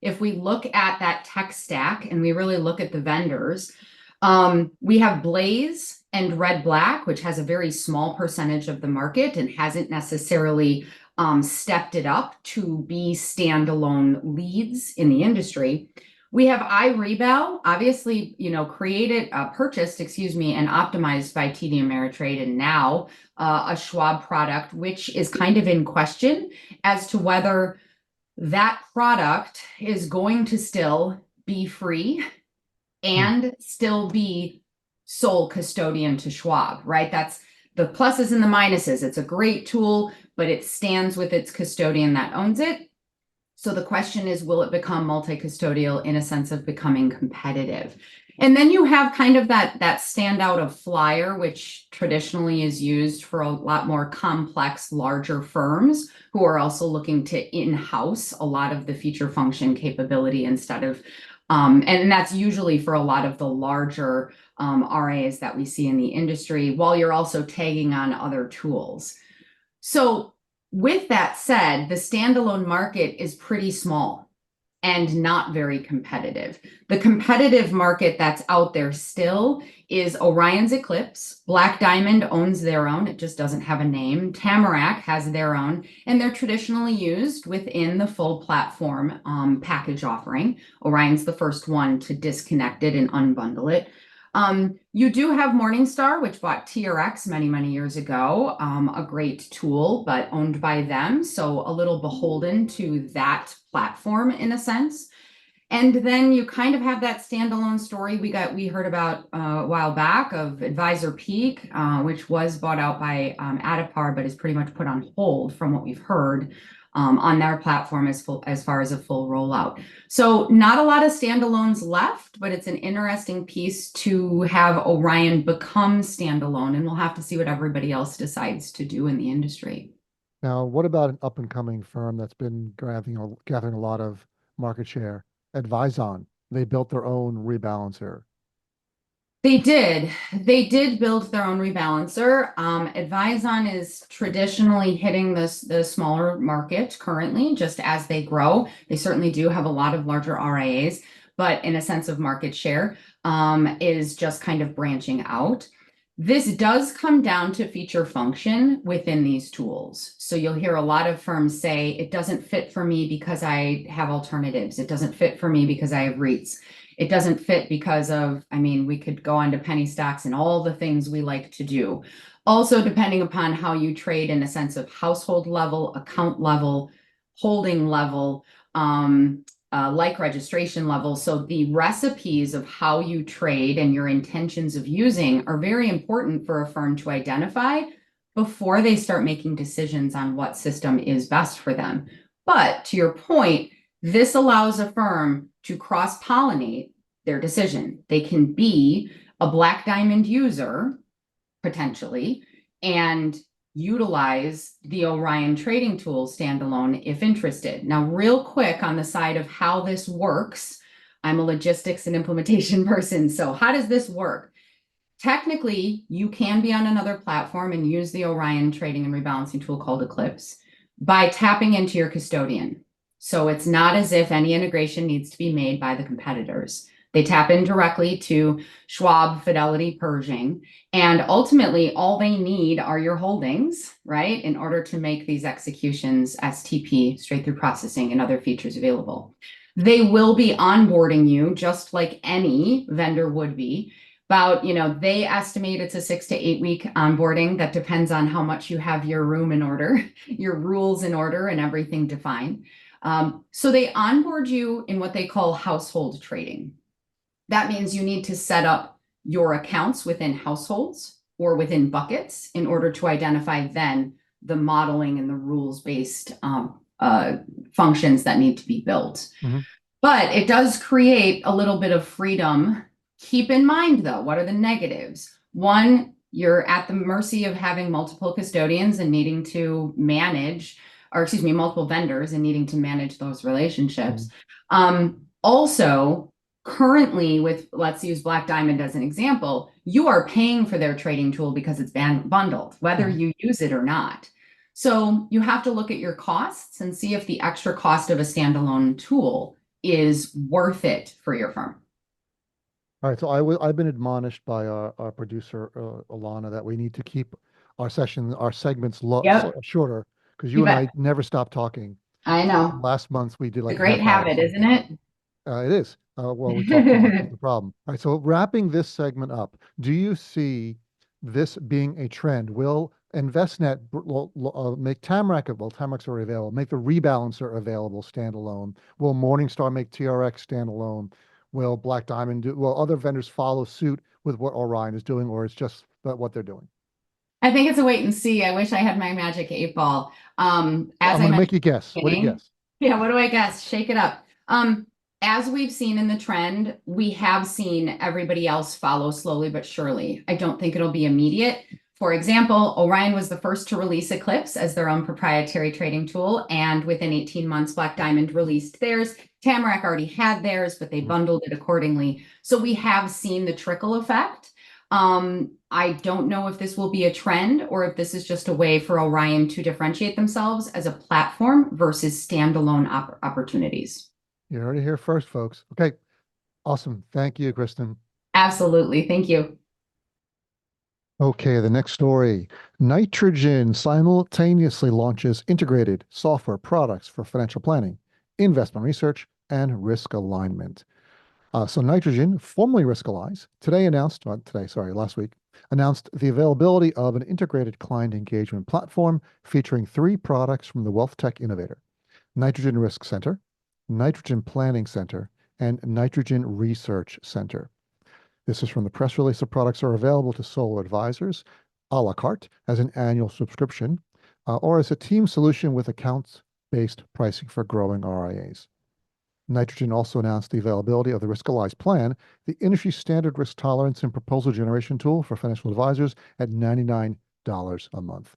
If we look at that tech stack and we really look at the vendors, we have Blaze and Red Black, which has a very small percentage of the market and hasn't necessarily stepped it up to be standalone leads in the industry. We have iRebal, obviously, purchased, and optimized by TD Ameritrade, and now a Schwab product, which is kind of in question as to whether that product is going to still be free and still be sole custodian to Schwab, right? That's the pluses and the minuses. It's a great tool, but it stands with its custodian that owns it. So the question is, will it become multi-custodial in a sense of becoming competitive? And then you have kind of that standout of Flyer, which traditionally is used for a lot more complex, larger firms who are also looking to in-house a lot of the feature function capability instead of, and that's usually for a lot of the larger RAs that we see in the industry, while you're also tagging on other tools. So with that said, the standalone market is pretty small and not very competitive. The competitive market that's out there still is Orion's Eclipse. Black Diamond owns their own. It just doesn't have a name. Tamarack has their own, and they're traditionally used within the full platform package offering. Orion's the first one to disconnect it and unbundle it. You do have Morningstar, which bought TRX many, many years ago, a great tool, but owned by them. So a little beholden to that platform in a sense. And then you kind of have that standalone story we heard about a while back of Advisor Peak, which was bought out by Adipar, but is pretty much put on hold from what we've heard on their platform as far as a full rollout. So not a lot of standalones left, but it's an interesting piece to have Orion become standalone, and we'll have to see what everybody else decides to do in the industry. Now, what about an up and coming firm that's been gathering a lot of market share? Advizon. They built their own rebalancer. They did. They did build their own rebalancer. Advizon is traditionally hitting the smaller market currently, just as they grow. They certainly do have a lot of larger RIAs, but in a sense of market share, is just kind of branching out. This does come down to feature function within these tools. So you'll hear a lot of firms say, it doesn't fit for me because I have alternatives. It doesn't fit for me because I have REITs. It doesn't fit because of, I mean, we could go on to penny stocks and all the things we like to do. Also, depending upon how you trade in a sense of household level, account level, holding level, like registration level. So the recipes of how you trade and your intentions of using are very important for a firm to identify before they start making decisions on what system is best for them. But to your point, this allows a firm to cross-pollinate their decision. They can be a Black Diamond user, potentially, and utilize the Orion trading tool standalone if interested. Now, real quick on the side of how this works, I'm a logistics and implementation person. So how does this work? Technically, you can be on another platform and use the Orion trading and rebalancing tool called Eclipse by tapping into your custodian. So it's not as if any integration needs to be made by the competitors. They tap in directly to Schwab, Fidelity, Pershing, and ultimately all they need are your holdings, right, in order to make these executions STP, straight through processing, and other features available. They will be onboarding you just like any vendor would be. About, they estimate it's a 6 to 8 week onboarding. That depends on how much you have your room in order, your rules in order, and everything defined. So they onboard you in what they call household trading. That means you need to set up your accounts within households or within buckets in order to identify then the modeling and the rules-based functions that need to be built. Mm-hmm. But it does create a little bit of freedom. Keep in mind, though, what are the negatives? One, you're at the mercy of having multiple custodians and needing to manage, or excuse me, multiple vendors and needing to manage those relationships. Mm-hmm. Also, currently with, let's use Black Diamond as an example, you are paying for their trading tool because it's bundled, whether mm-hmm. you use it or not. So you have to look at your costs and see if the extra cost of a standalone tool is worth it for your firm. All right, so I've been admonished by our producer, Alana, that we need to keep our segments shorter, because you and I never stop talking. I know. Last month we did like a great habit, isn't it? It is. Well, we talked about that's the problem. All right, so wrapping this segment up, do you see this being a trend? Will InvestNet make Tamarac available? Tamarac's already available. Make the rebalancer available standalone? Will Morningstar make TRX standalone? Will Black Diamond will other vendors follow suit with what Orion is doing, or it's just what they're doing? I think it's a wait and see. I wish I had my magic 8 ball. I'm going to make you guess. What do you guess? Yeah, what do I guess? Shake it up. As we've seen in the trend, we have seen everybody else follow slowly but surely. I don't think it'll be immediate. For example, Orion was the first to release Eclipse as their own proprietary trading tool, and within 18 months, Black Diamond released theirs. Tamarac already had theirs, but they bundled it accordingly. So we have seen the trickle effect. I don't know if this will be a trend or if this is just a way for Orion to differentiate themselves as a platform versus standalone opportunities. You heard it here first, folks. Okay, awesome. Thank you, Kristen. Absolutely. Thank you. Okay, the next story. Nitrogen simultaneously launches integrated software products for financial planning, investment research, and risk alignment. So Nitrogen, formerly Riskalyze, last week, announced the availability of an integrated client engagement platform featuring 3 products from the WealthTech innovator: Nitrogen Risk Center, Nitrogen Planning Center, and Nitrogen Research Center. This is from the press release. The products are available to solo advisors a la carte as an annual subscription or as a team solution with accounts-based pricing for growing RIAs. Nitrogen also announced the availability of the Riskalyze plan, the industry standard risk tolerance and proposal generation tool for financial advisors at $99 a month.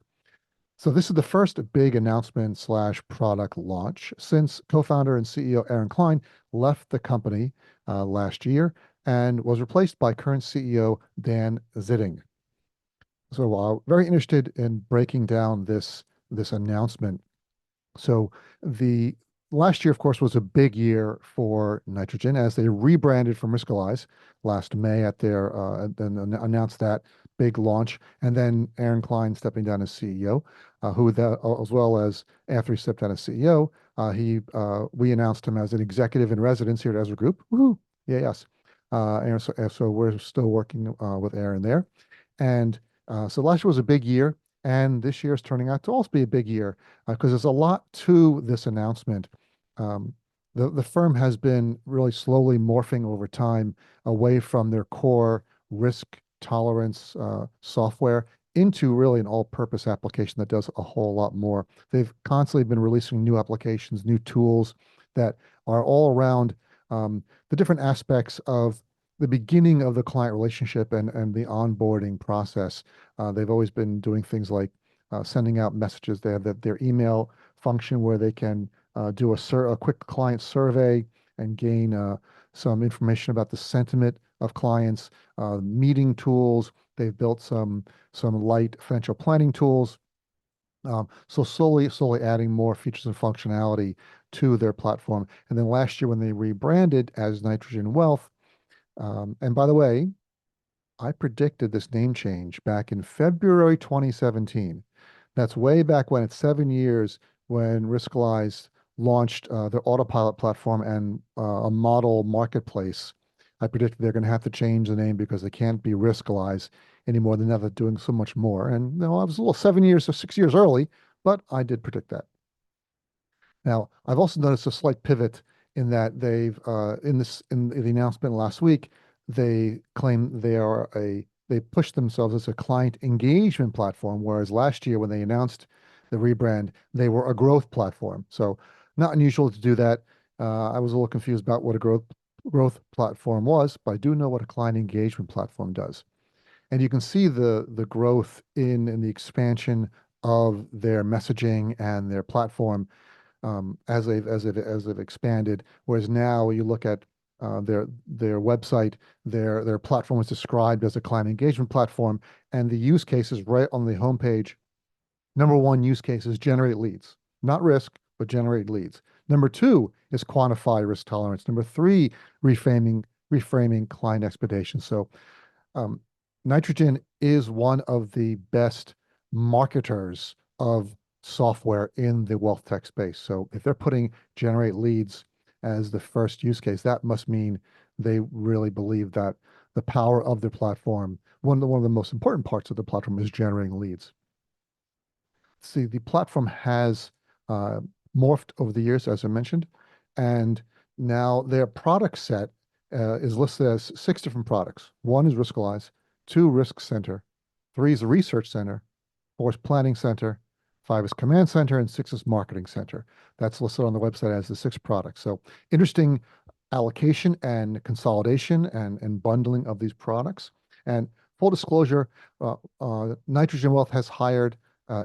So this is the first big announcement / product launch since co-founder and CEO Aaron Klein left the company last year and was replaced by current CEO Dan Zitting. So very interested in breaking down this announcement. So the last year, of course, was a big year for Nitrogen as they rebranded from Riskalyze last May at their and announced that big launch, and then Aaron Klein stepping down as CEO, as well as after he stepped down as CEO, we announced him as an executive in residence here at Ezra Group. Woohoo! Yeah, yes. And so we're still working with Aaron there, and so last year was a big year. And this year is turning out to also be a big year because there's a lot to this announcement. The firm has been really slowly morphing over time away from their core risk tolerance software into really an all-purpose application that does a whole lot more. They've constantly been releasing new applications, new tools that are all around the different aspects of the beginning of the client relationship and the onboarding process. They've always been doing things like sending out messages. They have their email function where they can do a quick client survey and gain some information about the sentiment of clients, meeting tools. They've built some light financial planning tools. So slowly adding more features and functionality to their platform. And then last year when they rebranded as Nitrogen Wealth, and by the way, I predicted this name change back in February 2017. That's way back when. It's 7 years when Riskalyze launched their autopilot platform and a model marketplace. I predicted they're going to have to change the name because they can't be Riskalyze anymore. They're now doing so much more. And I was a little 7 years or 6 years early, but I did predict that. Now, I've also noticed a slight pivot in that they've in the announcement last week, they claim they pushed themselves as a client engagement platform, whereas last year when they announced the rebrand, they were a growth platform. So not unusual to do that. I was a little confused about what a growth platform was, but I do know what a client engagement platform does. And you can see the growth in the expansion of their messaging and their platform as they've expanded. Whereas now you look at their website, their platform is described as a client engagement platform, and the use cases right on the homepage. Number 1 use case is generate leads, not risk, but generate leads. Number 2 is quantify risk tolerance. Number 3, reframing client expectations. So Nitrogen is one of the best marketers of software in the wealth tech space. So if they're putting generate leads as the first use case, that must mean they really believe that the power of their platform, one of the most important parts of the platform is generating leads. See, the platform has morphed over the years, as I mentioned, and now their product set is listed as 6 different products. 1 is Riskalyze, 2 Risk Center, 3 is the Research Center, 4 is Planning Center, 5 is Command Center, and 6 is Marketing Center. That's listed on the website as the 6 products. So interesting allocation and consolidation and bundling of these products. And full disclosure, Nitrogen Wealth has hired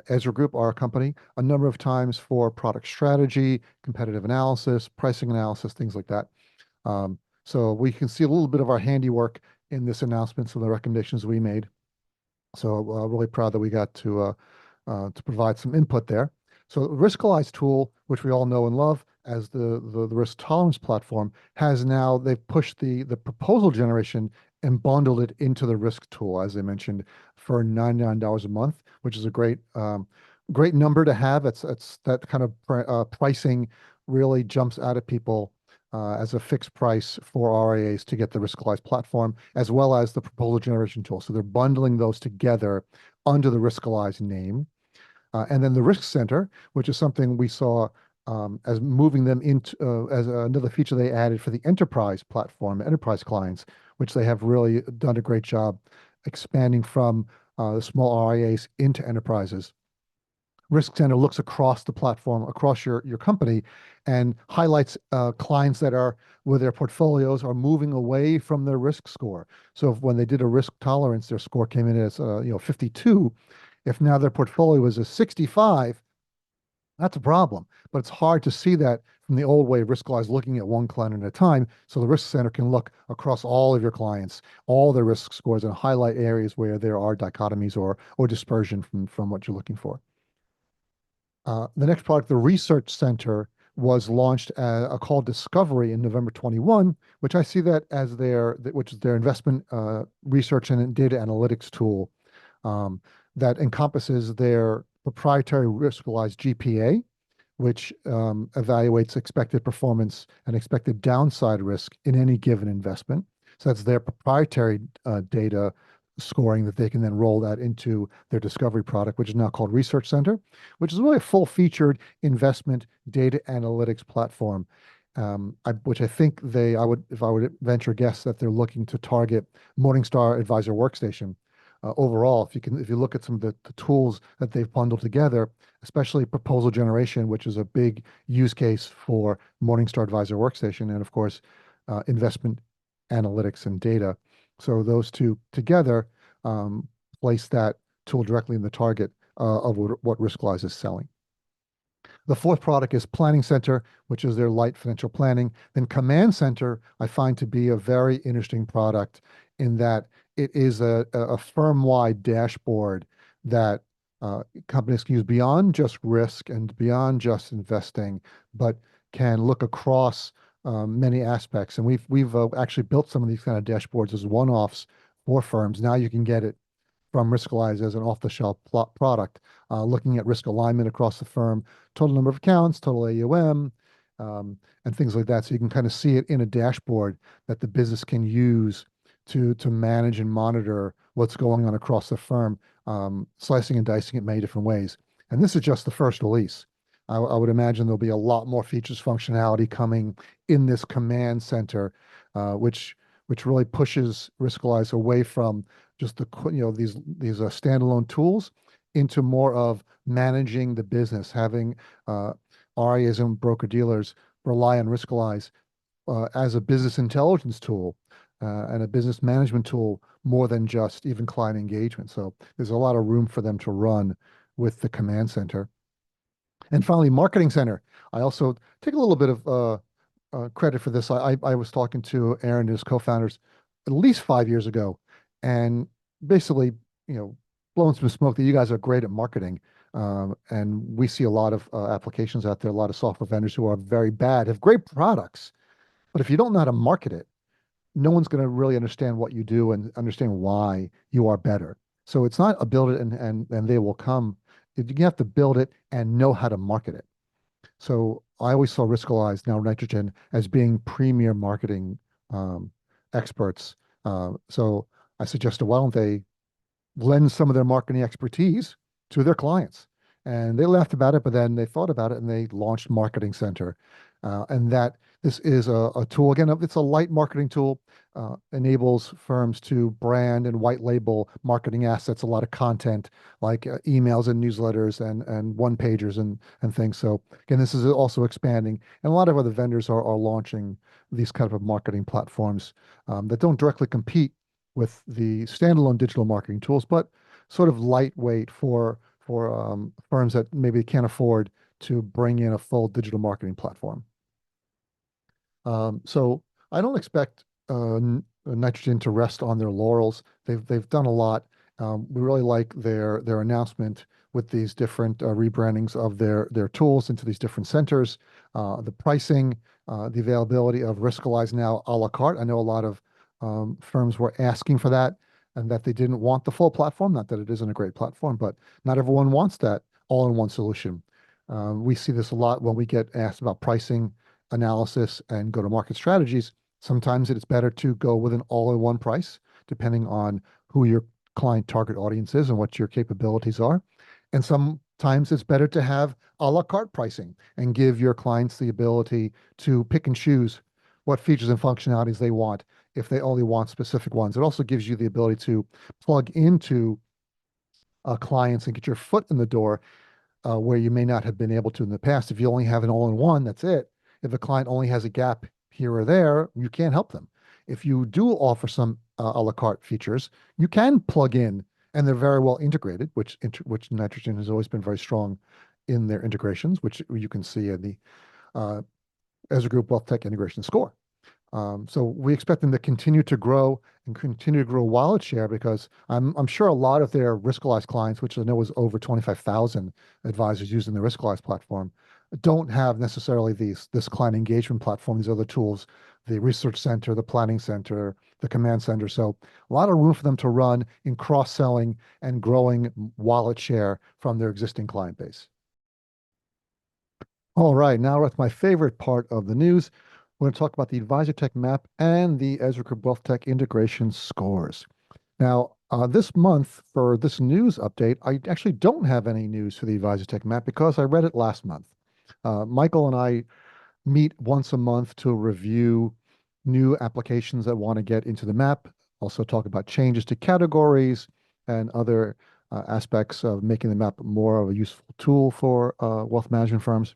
Ezra Group, our company, a number of times for product strategy, competitive analysis, pricing analysis, things like that. So we can see a little bit of our handiwork in this announcement, some of the recommendations we made. So really proud that we got to provide some input there. So the Riskalyze tool, which we all know and love as the risk tolerance platform, they've pushed the proposal generation and bundled it into the risk tool, as I mentioned, for $99 a month, which is a great number to have. It's that kind of pricing really jumps out at people as a fixed price for RIAs to get the Riskalyze platform, as well as the proposal generation tool. So they're bundling those together under the Riskalyze name. And then the Risk Center, which is something we saw as moving them into as another feature they added for the enterprise platform, enterprise clients, which they have really done a great job expanding from the small RIAs into enterprises. Risk Center looks across the platform, across your company, and highlights clients that are where their portfolios are moving away from their risk score. So when they did a risk tolerance, their score came in as 52. If now their portfolio is a 65, that's a problem. But it's hard to see that from the old way of Riskalyze looking at one client at a time. So the Risk Center can look across all of your clients, all their risk scores, and highlight areas where there are dichotomies or dispersion from what you're looking for. The next product, the Research Center, was launched called Discovery in November 21, which I see that as which is their investment research and data analytics tool that encompasses their proprietary Riskalyze GPA, which evaluates expected performance and expected downside risk in any given investment. So that's their proprietary data scoring that they can then roll that into their Discovery product, which is now called Research Center, which is really a full-featured investment data analytics platform, which I think if I would venture guess that they're looking to target Morningstar Advisor Workstation. Overall, if you look at some of the tools that they've bundled together, especially proposal generation, which is a big use case for Morningstar Advisor Workstation, and of course, investment analytics and data. So those two together place that tool directly in the target of what Riskalyze is selling. The fourth product is Planning Center, which is their light financial planning. Then Command Center, I find to be a very interesting product in that it is a firm-wide dashboard that companies can use beyond just risk and beyond just investing, but can look across many aspects. And we've actually built some of these kind of dashboards as one-offs for firms. Now you can get it from Riskalyze as an off-the-shelf product, looking at risk alignment across the firm, total number of accounts, total AUM, and things like that. So you can kind of see it in a dashboard that the business can use to manage and monitor what's going on across the firm, slicing and dicing it many different ways. And this is just the first release. I would imagine there'll be a lot more features, functionality coming in this Command Center, which really pushes Riskalyze away from just these standalone tools into more of managing the business, having RIAs and broker dealers rely on Riskalyze as a business intelligence tool and a business management tool more than just even client engagement. So there's a lot of room for them to run with the Command Center. And finally, Marketing Center. I also take a little bit of credit for this. I was talking to Aaron and his co-founders at least 5 years ago, and basically, blowing some smoke that you guys are great at marketing. And we see a lot of applications out there, a lot of software vendors who are very bad, have great products, but if you don't know how to market it, no one's going to really understand what you do and understand why you are better. So it's not a build it and they will come. You have to build it and know how to market it. So I always saw Riskalyze, now Nitrogen, as being premier marketing experts. So I suggested, why don't they lend some of their marketing expertise to their clients? And they laughed about it, but then they thought about it and they launched Marketing Center. And that this is a tool, again, it's a light marketing tool, enables firms to brand and white label marketing assets, a lot of content like emails and newsletters and one-pagers and things. So again, this is also expanding. And a lot of other vendors are launching these kind of marketing platforms that don't directly compete with the standalone digital marketing tools, but sort of lightweight for firms that maybe can't afford to bring in a full digital marketing platform. So I don't expect Nitrogen to rest on their laurels. They've done a lot. We really like their announcement with these different rebrandings of their tools into these different centers, the pricing, the availability of Riskalyze now a la carte. I know a lot of firms were asking for that and that they didn't want the full platform. Not that it isn't a great platform, but not everyone wants that all-in-one solution. We see this a lot when we get asked about pricing analysis and go-to-market strategies, sometimes it's better to go with an all-in-one price, depending on who your client target audience is and what your capabilities are. And sometimes it's better to have a la carte pricing and give your clients the ability to pick and choose what features and functionalities they want if they only want specific ones. It also gives you the ability to plug into clients and get your foot in the door where you may not have been able to in the past. If you only have an all-in-one, that's it. If a client only has a gap here or there, you can't help them. If you do offer some a la carte features, you can plug in, and they're very well integrated, which Nitrogen has always been very strong in their integrations, which you can see in the Ezra Group WealthTech integration score. So we expect them to continue to grow and continue to grow wallet share, because I'm sure a lot of their Riskalyze clients, which I know was over 25,000 advisors using the Riskalyze platform, don't have necessarily this client engagement platform, these other tools, the research center, the planning center, the command center. So a lot of room for them to run in cross-selling and growing wallet share from their existing client base. All right, now we're at my favorite part of the news. We're going to talk about the AdvisorTech map and the Ezra Group WealthTech integration scores. Now, this month for this news update, I actually don't have any news for the AdvisorTech map because I read it last month. Michael and I meet once a month to review new applications that want to get into the map, also talk about changes to categories and other aspects of making the map more of a useful tool for wealth management firms.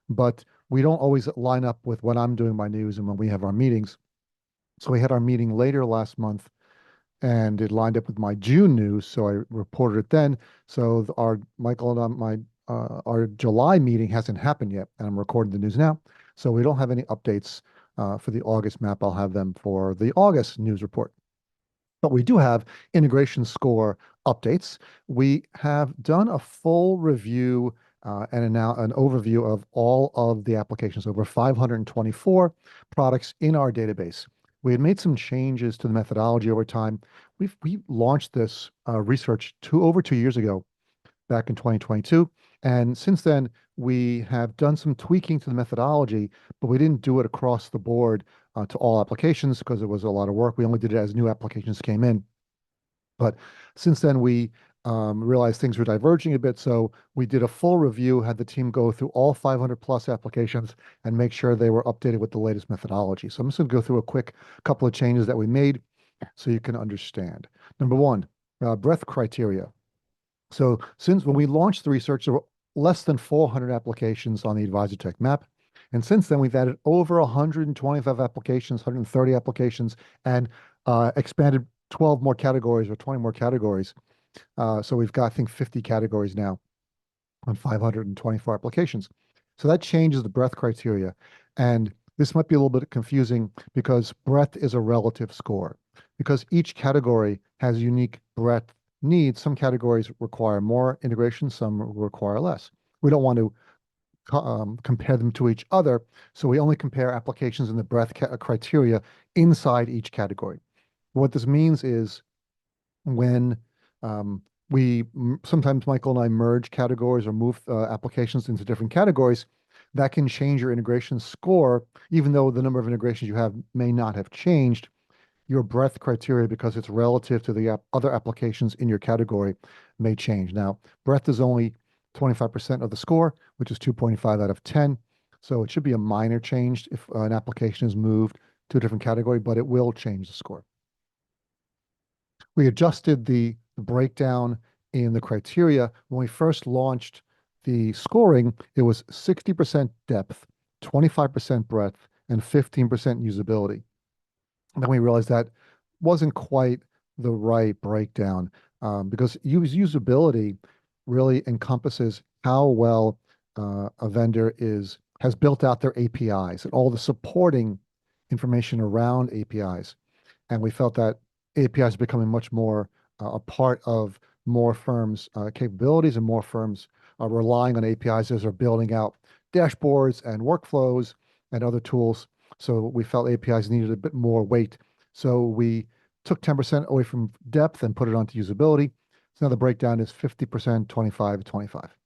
But we don't always line up with when I'm doing my news and when we have our meetings. So we had our meeting later last month, and it lined up with my June news, so I reported it then. So our Michael and our July meeting hasn't happened yet, and I'm recording the news now. So we don't have any updates for the August map. I'll have them for the August news report. But we do have integration score updates. We have done a full review and now an overview of all of the applications, over 524 products in our database. We had made some changes to the methodology over time. We launched this research over 2 years ago, back in 2022. And since then, we have done some tweaking to the methodology, but we didn't do it across the board to all applications because it was a lot of work. We only did it as new applications came in. But since then, we realized things were diverging a bit. So we did a full review, had the team go through all 500 plus applications and make sure they were updated with the latest methodology. So I'm just going to go through a quick couple of changes that we made so you can understand. Number one, breadth criteria. So since when we launched the research, there were less than 400 applications on the AdvisorTech map. And since then, we've added over 125 applications, 130 applications, and expanded 12 more categories or 20 more categories. So we've got, I think, 50 categories now on 524 applications. So that changes the breadth criteria. And this might be a little bit confusing because breadth is a relative score. Because each category has unique breadth needs. Some categories require more integration, some require less. We don't want to compare them to each other. So we only compare applications in the breadth criteria inside each category. What this means is when sometimes Michael and I merge categories or move applications into different categories, that can change your integration score, even though the number of integrations you have may not have changed. Your breadth criteria, because it's relative to the other applications in your category, may change. Now, breadth is only 25% of the score, which is 2.5 out of 10. So it should be a minor change if an application is moved to a different category, but it will change the score. We adjusted the breakdown in the criteria. When we first launched the scoring, it was 60% depth, 25% breadth, and 15% usability. And then we realized that wasn't quite the right breakdown because usability really encompasses how well a vendor has built out their APIs and all the supporting information around APIs. And we felt that APIs are becoming much more a part of more firms' capabilities, and more firms are relying on APIs as they're building out dashboards and workflows and other tools. So we felt APIs needed a bit more weight. So we took 10% away from depth and put it onto usability. So now the breakdown is 50%, 25, 25.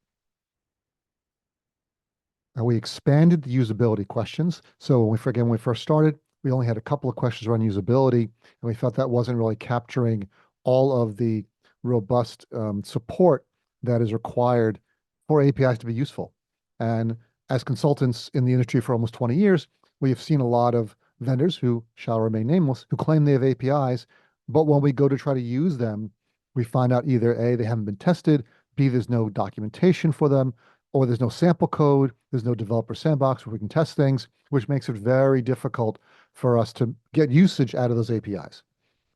We expanded the usability questions. So when we first started, we only had a couple of questions around usability, and we felt that wasn't really capturing all of the robust support that is required for APIs to be useful. And as consultants in the industry for almost 20 years, we have seen a lot of vendors who shall remain nameless who claim they have APIs, but when we go to try to use them, we find out either A, they haven't been tested, B, there's no documentation for them, or there's no sample code, there's no developer sandbox where we can test things, which makes it very difficult for us to get usage out of those APIs.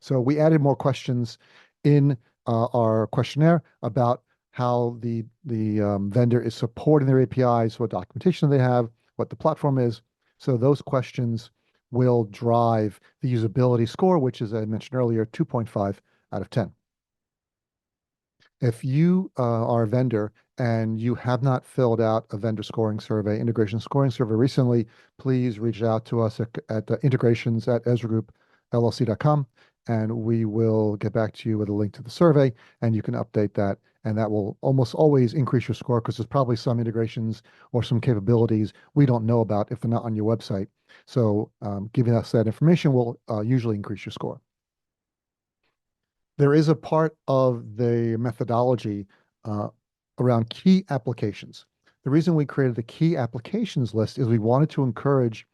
So we added more questions in our questionnaire about how the vendor is supporting their APIs, what documentation they have, what the platform is. So those questions will drive the usability score, which is, I mentioned earlier, 2.5 out of 10. If you are a vendor and you have not filled out a vendor scoring survey, integration scoring survey recently, please reach out to us at integrations@ezragroupllc.com, and we will get back to you with a link to the survey, and you can update that. And that will almost always increase your score because there's probably some integrations or some capabilities we don't know about if they're not on your website. So giving us that information will usually increase your score. There is a part of the methodology around key applications. The reason we created the key applications list is we wanted to encourage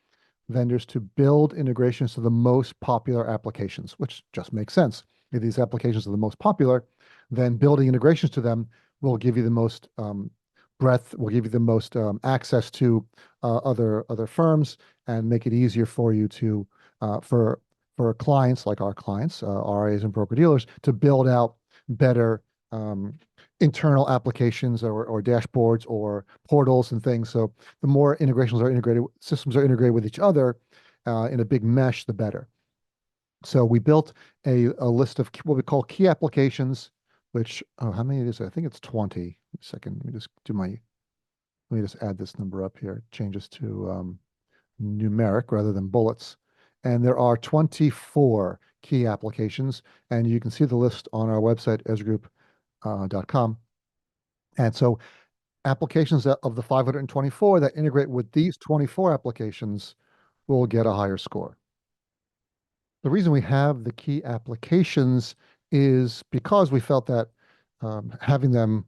vendors to build integrations to the most popular applications, which just makes sense. If these applications are the most popular, then building integrations to them will give you the most breadth, will give you the most access to other firms and make it easier for you to for clients like our clients, RIAs and broker-dealers, to build out better internal applications or dashboards or portals and things. So the more integrations are integrated, systems are integrated with each other in a big mesh, the better. So we built a list of what we call key applications, which, how many it is? I think it's 20. A second, let me just add this number up here. Change this to numeric rather than bullets. And there are 24 key applications, and you can see the list on our website, ezragroup.com. And so applications of the 524 that integrate with these 24 applications will get a higher score. The reason we have the key applications is because we felt that having them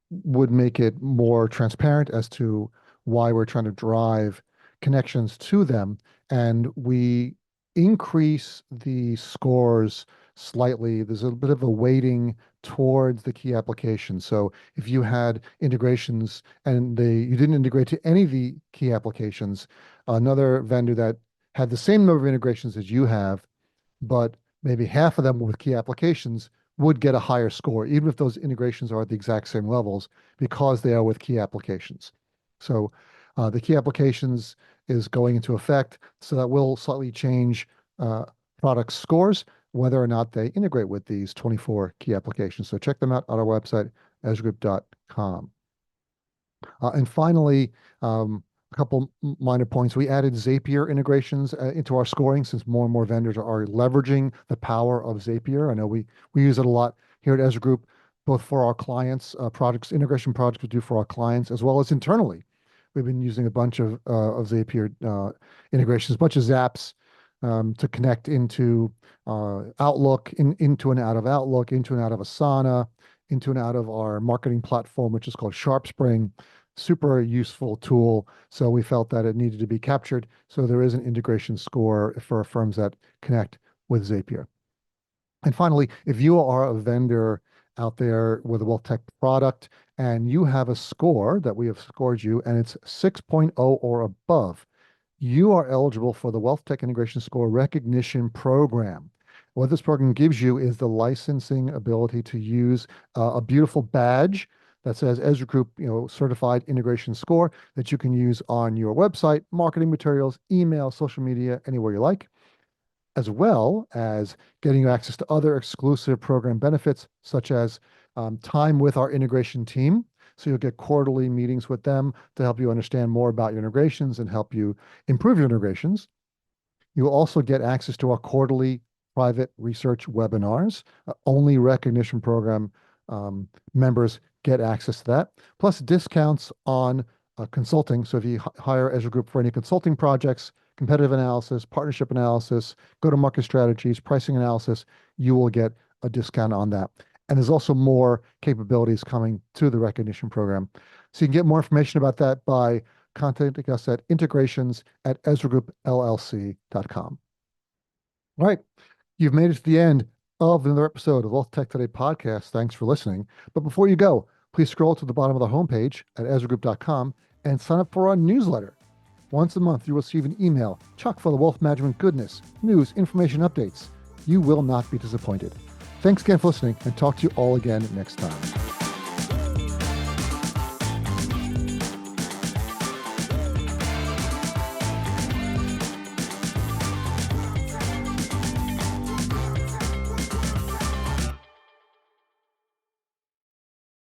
would make it more transparent as to why we're trying to drive connections to them, and we increase the scores slightly. There's a bit of a weighting towards the key applications. So if you had integrations and you didn't integrate to any of the key applications, another vendor that had the same number of integrations as you have, but maybe half of them were with key applications, would get a higher score, even if those integrations are at the exact same levels, because they are with key applications. So the key applications is going into effect, so that will slightly change product scores, whether or not they integrate with these 24 key applications. So check them out on our website, ezragroup.com. And finally, a couple minor points. We added Zapier integrations into our scoring, since more and more vendors are leveraging the power of Zapier. I know we use it a lot here at Ezra Group, both for our clients, integration projects we do for our clients, as well as internally. We've been using a bunch of Zapier integrations, a bunch of Zaps to connect into Outlook, into and out of Outlook, into and out of Asana, into and out of our marketing platform, which is called SharpSpring. Super useful tool. So we felt that it needed to be captured. So there is an integration score for firms that connect with Zapier. And finally, if you are a vendor out there with a WealthTech product and you have a score that we have scored you and it's 6.0 or above, you are eligible for the WealthTech Integration Score Recognition Program. What this program gives you is the licensing ability to use a beautiful badge that says Ezra Group, certified integration score, that you can use on your website, marketing materials, email, social media, anywhere you like, as well as getting you access to other exclusive program benefits, such as time with our integration team. So you'll get quarterly meetings with them to help you understand more about your integrations and help you improve your integrations. You'll also get access to our quarterly private research webinars. Only recognition program members get access to that, plus discounts on consulting. So if you hire Ezra Group for any consulting projects, competitive analysis, partnership analysis, go-to-market strategies, pricing analysis, you will get a discount on that. And there's also more capabilities coming to the recognition program. So you can get more information about that by contacting us at integrations@ezragroupllc.com. All right. You've made it to the end of another episode of WealthTech Today podcast. Thanks for listening. But before you go, please scroll to the bottom of the homepage at ezragroup.com and sign up for our newsletter. Once a month, you will receive an email chock full of wealth management goodness, news, information, updates. You will not be disappointed. Thanks again for listening, and talk to you all again next time.